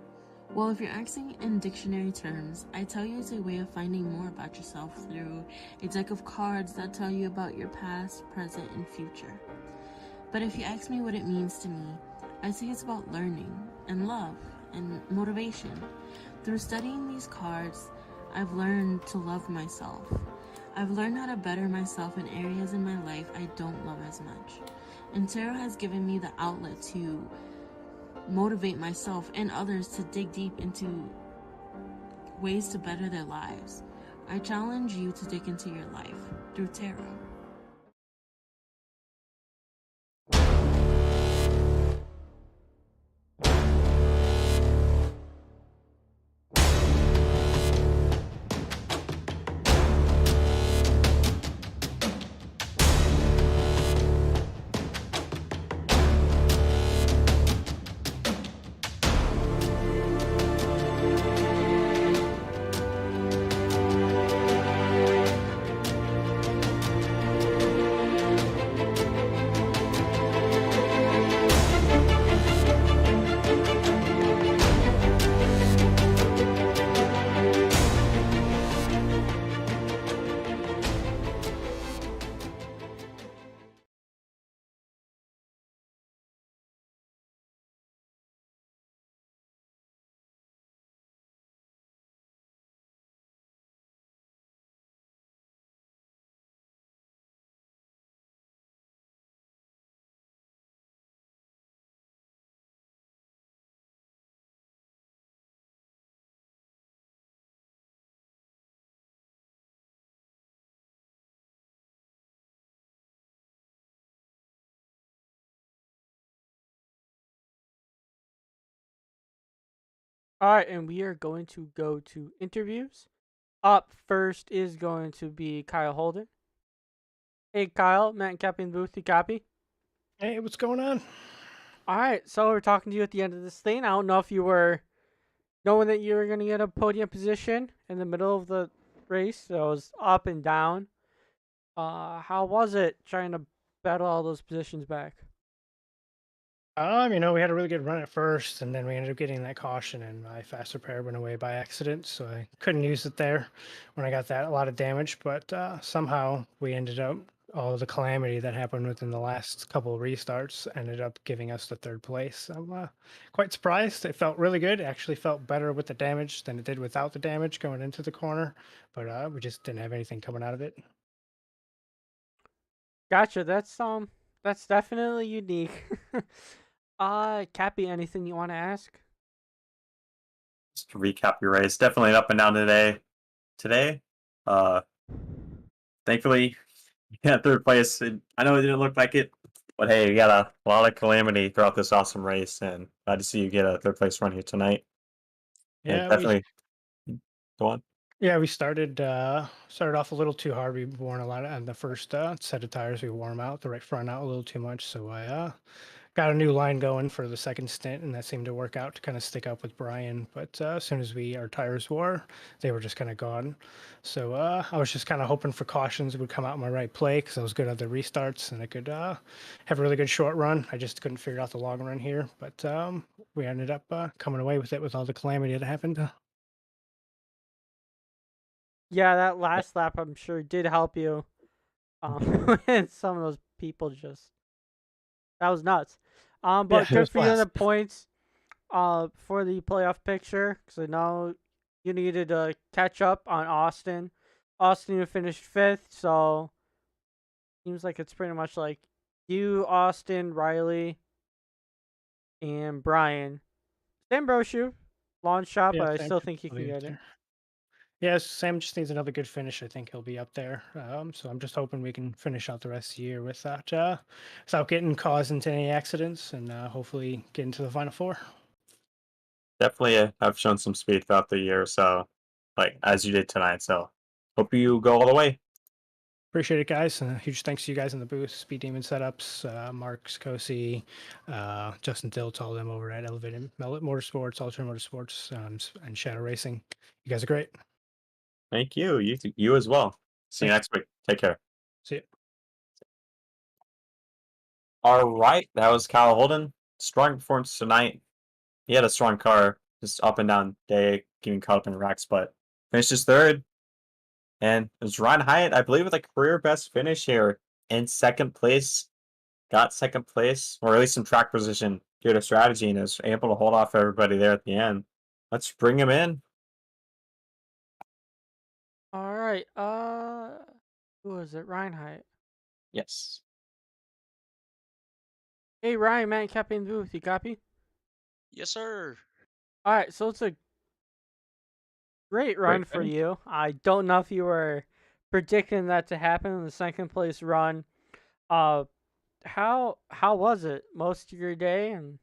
Well, if you're asking in dictionary terms, I tell you it's a way of finding more about yourself through a deck of cards that tell you about your past, present, and future. But if you ask me what it means to me, I say it's about learning and love and motivation. Through studying these cards, I've learned to love myself. I've learned how to better myself in areas in my life I don't love as much. And tarot has given me the outlet to motivate myself and others to dig deep into ways to better their lives. I challenge you to dig into your life through tarot. All right, and we are going to go to interviews. Up first is going to be Kyle Holden. Hey, Kyle, Matt and Keppy in the booth. You copy? Hey, what's going on? All right, so we're talking to you at the end of this thing. I don't know if you were knowing that you were going to get a podium position in the middle of the race. So it was up and down. How was it trying to battle all those positions back? We had a really good run at first, and then we ended up getting that caution, and my fast repair went away by accident, so I couldn't use it there when I got that a lot of damage. But somehow we ended up all the calamity that happened within the last couple of restarts ended up giving us the third place. I'm quite surprised. It felt really good. It actually felt better with the damage than it did without the damage going into the corner, but we just didn't have anything coming out of it. Gotcha. That's definitely unique. Cappy, anything you want to ask? Just to recap your race, definitely an up and down today. Thankfully, you got third place. I know it didn't look like it, but hey, you got a lot of calamity throughout this awesome race, and glad to see you get a third place run here tonight. And Yeah, definitely go on. Yeah, we started off a little too hard. We worn a lot on the first set of tires. We wore them out, the right front out a little too much. So I got a new line going for the second stint, and that seemed to work out to kind of stick up with Brian. But as soon as our tires wore, they were just kind of gone. So I was just kind of hoping for cautions would come out in my right play because I was good at the restarts and I could have a really good short run. I just couldn't figure out the long run here, but we ended up coming away with it with all the calamity that happened. Yeah, that last lap I'm sure did help you. When some of those people just that was nuts. But Yeah, it good was for you on blast. the points. For the playoff picture, because I know you needed to catch up on Austin. Austin finished 5th, so seems like it's pretty much like you, Austin, Riley, and Brian. Sam Brochu, launch shot, Yeah, but I Sam still should think he still can be up get it. there. Yeah, Sam just needs another good finish. I think he'll be up there. So I'm just hoping we can finish out the rest of the year without getting caused into any accidents, and hopefully get into the final four. Definitely have shown some speed throughout the year, so like as you did tonight. So hope you go all the way. Appreciate it, guys. And a huge thanks to you guys in the booth, Speed Demon Setups, Mark Scosi, Justin Diltz, all of them over at Elevated Motorsports, Ultra Motorsports, and Shadow Racing. You guys are great. Thank you. You as well. See you Thanks. next week. Take care. See you. All right, that was Kyle Holden. Strong performance tonight. He had a strong car, just up and down day, getting caught up in wrecks, but finished his third. And it was Ryan Hyatt, I believe, with a career best finish here in second place. Got second place, or at least in track position, due to strategy, and is able to hold off everybody there at the end. Let's bring him in. All right. Who was it? Ryan Hyatt. Yes. Hey, Ryan, man, Keppy in the booth. You copy? Yes, sir. All right. So it's a great run for finish. you. I don't know if you were predicting that to happen in the second place run. How was it most of your day and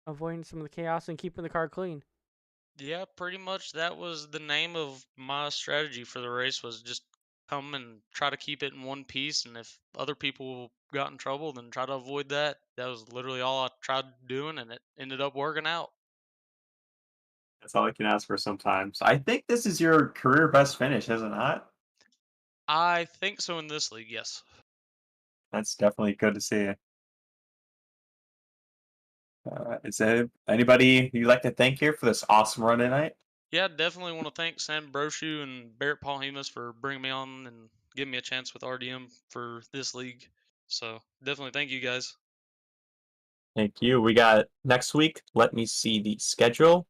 avoiding some of the chaos and keeping the car clean? Yeah, pretty much that was the name of my strategy for the race was just come and try to keep it in one piece, and if other people got in trouble, then try to avoid that. That was literally all I tried doing, and it ended up working out. That's all I can ask for sometimes. I think this is your career best finish, is it not? I think so in this league, yes. That's definitely good to see. Is there anybody you'd like to thank here for this awesome run tonight? Yeah, definitely want to thank Sam Brochu and Barrett Paul Hemus for bringing me on and giving me a chance with RDM for this league. So definitely thank you guys. Thank you. We got next week. Let me see the schedule.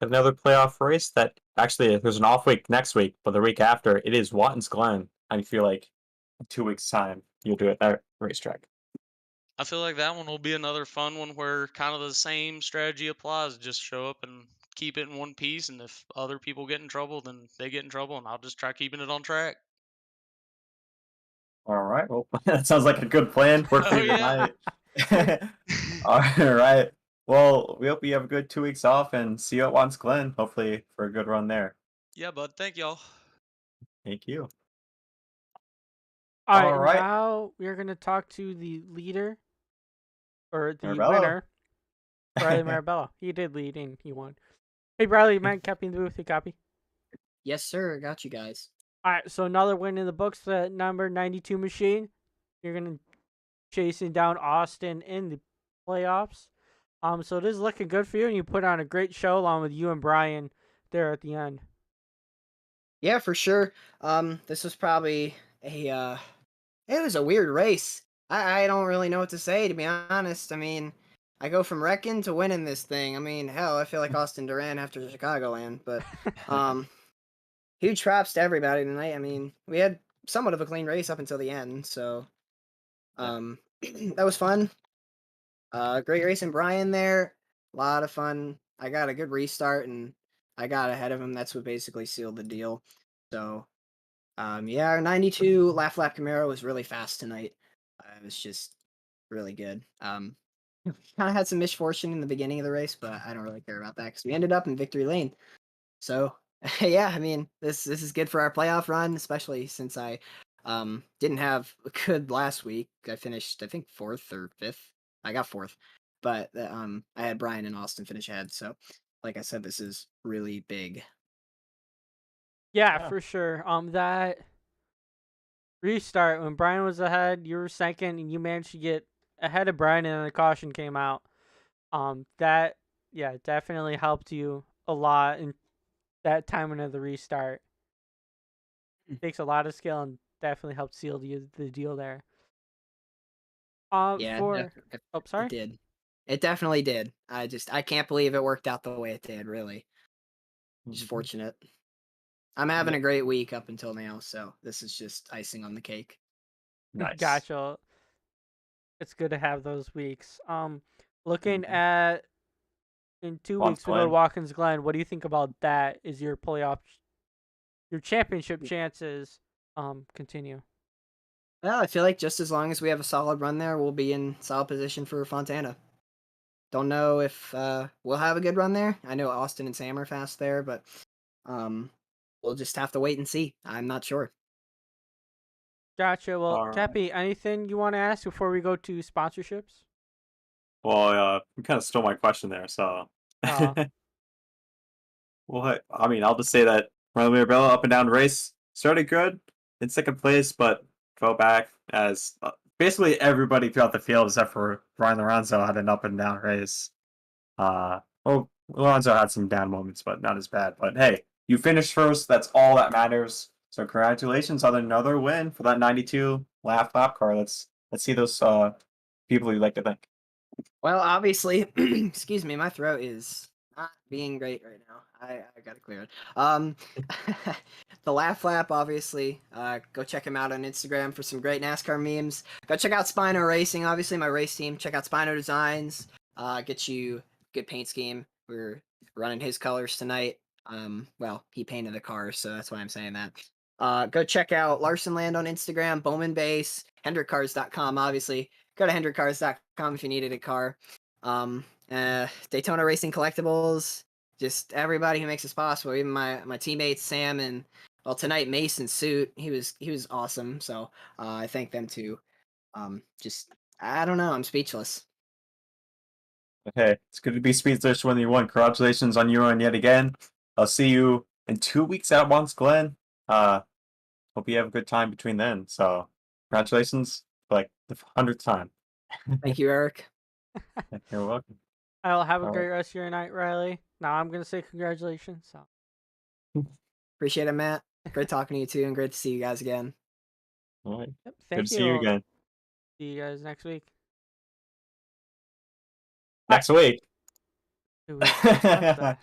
Got another playoff race that actually there's an off week next week, but the week after it is Watkins Glen. I feel like in 2 weeks' time you'll do it at that racetrack. I feel like that one will be another fun one where kind of the same strategy applies. Just show up and keep it in one piece, and if other people get in trouble, then they get in trouble, and I'll just try keeping it on track. All right. Well, that sounds like a good plan. Work for Oh you yeah. tonight. All right. Well, we hope you have a good 2 weeks off and see you at Watkins Glen. Hopefully for a good run there. Yeah, bud. Thank y'all. Thank you. All All right. right. Now we're gonna talk to the leader or the Marabella. winner, Bradley Marabella. He did lead and he won. Hey, Bradley, man, Keppy in the booth. You copy? Yes, sir. Got you guys. All right. So another win in the books. The number 92 machine. You're gonna chasing down Austin in the playoffs. So it is looking good for you, and you put on a great show along with you and Brian there at the end. Yeah, for sure. This was probably it was a weird race. I don't really know what to say, to be honest. I mean, I go from wrecking to winning this thing. I mean, hell, I feel like Austin Duran after Chicagoland, but huge props to everybody tonight. I mean, we had somewhat of a clean race up until the end, so that was fun. Great racing Brian there. A lot of fun. I got a good restart and I got ahead of him. That's what basically sealed the deal. So, yeah, our 92 Laugh Lap Camaro was really fast tonight. It was just really good. Kind of had some misfortune in the beginning of the race, but I don't really care about that because we ended up in victory lane. So, yeah, I mean, this is good for our playoff run, especially since I didn't have a good last week. I finished, I think, 4th or 5th. I got 4th, but I had Brian and Austin finish ahead. So, like I said, this is really big. Yeah, Yeah. for sure. That restart when Brian was ahead, you were second, and you managed to get ahead of Brian, and the caution came out. That definitely helped you a lot in that timing of the restart. Takes a lot of skill and definitely helped seal the deal there. Yeah, Sorry. it did. It definitely did. I can't believe it worked out the way it did. Really, just fortunate. I'm having a great week up until now, so this is just icing on the cake. Nice. Gotcha. It's good to have those weeks. Looking Mhm. at in 2 Watkins weeks we go to Glen. Watkins Glen. What do you think about that? Is your playoff, your championship chances continue? Well, I feel like just as long as we have a solid run there, we'll be in solid position for Fontana. Don't know if we'll have a good run there. I know Austin and Sam are fast there, but we'll just have to wait and see. I'm not sure. Gotcha. Well, All right. Keppy, anything you want to ask before we go to sponsorships? Well, you kind of stole my question there, so. Well, I mean, I'll just say that Riley Mirabella up and down race started good in second place, but fell back as basically everybody throughout the field except for Brian Lorenzo had an up and down race. Well, Lorenzo had some down moments, but not as bad. But hey, you finished first. That's all that matters. So congratulations on another win for that 92 lap car. Let's see those people you like to thank. Well, obviously, excuse me, my throat is not being great right now. I gotta clear it. The Laugh Flap, obviously. Go check him out on Instagram for some great NASCAR memes. Go check out Spino Racing, obviously my race team. Check out Spino Designs. Get you good paint scheme. We're running his colors tonight. Well, he painted the car, so that's why I'm saying that. Go check out Larson Land on Instagram, Bowman Base, HendrickCars.com, obviously. Go to HendrickCars.com if you needed a car. Daytona Racing Collectibles. Just everybody who makes this possible. Even my teammates Sam and tonight Mason Suit. He was awesome. So I thank them too. Just I don't know. I'm speechless. Okay, it's good to be speechless when you won. Congratulations on your own yet again. I'll see you in 2 weeks at once, Glenn. Hope you have a good time between then. So congratulations for like the 100th time. Thank you, Eric. You're welcome. I'll have a All great rest of your night, Riley. Now I'm gonna say congratulations. So. Appreciate it, Matt. Great talking to you too, and great to see you guys again. All right. Yep, Good thank to see you again. See you guys next week. Next week. 2 weeks. What's that?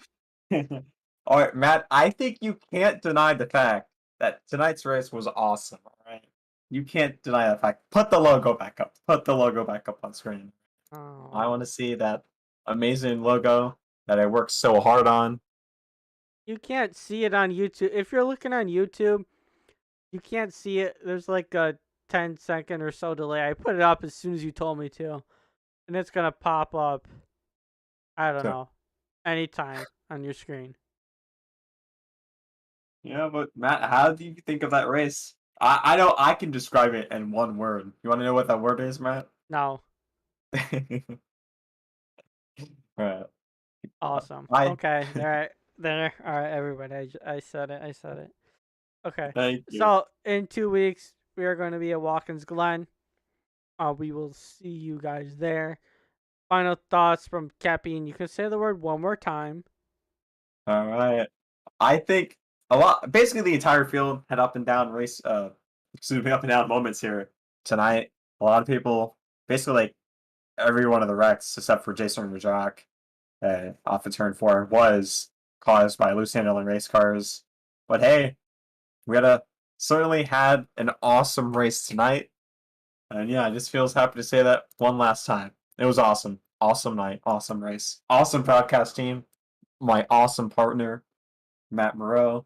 All right, Matt. I think you can't deny the fact that tonight's race was awesome. All right, you can't deny that fact. Put the logo back up. Put the logo back up on screen. Oh. I want to see that amazing logo that I worked so hard on. You can't see it on YouTube. If you're looking on YouTube, you can't see it. There's like a 10-second or so delay. I put it up as soon as you told me to. And it's going to pop up, I don't know, anytime on your screen. Yeah, but Matt, how do you think of that race? I know I can describe it in one word. You want to know what that word is, Matt? No. Right. Awesome. I- Okay. There. All right, everybody. I said it. Okay. Thank you. So, in 2 weeks, we are going to be at Watkins Glen. We will see you guys there. Final thoughts from Keppy, and you can say the word one more time. All right. I think basically the entire field had up and down up and down moments here tonight. A lot of people, basically like every one of the wrecks except for Jason Rajak off of turn 4 was caused by loose handling race cars. But hey, we certainly had an awesome race tonight. And yeah, I just feels happy to say that one last time. It was awesome. Awesome night. Awesome race. Awesome podcast team. My awesome partner, Matt Moreau.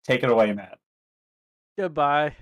Take it away, Matt. Goodbye.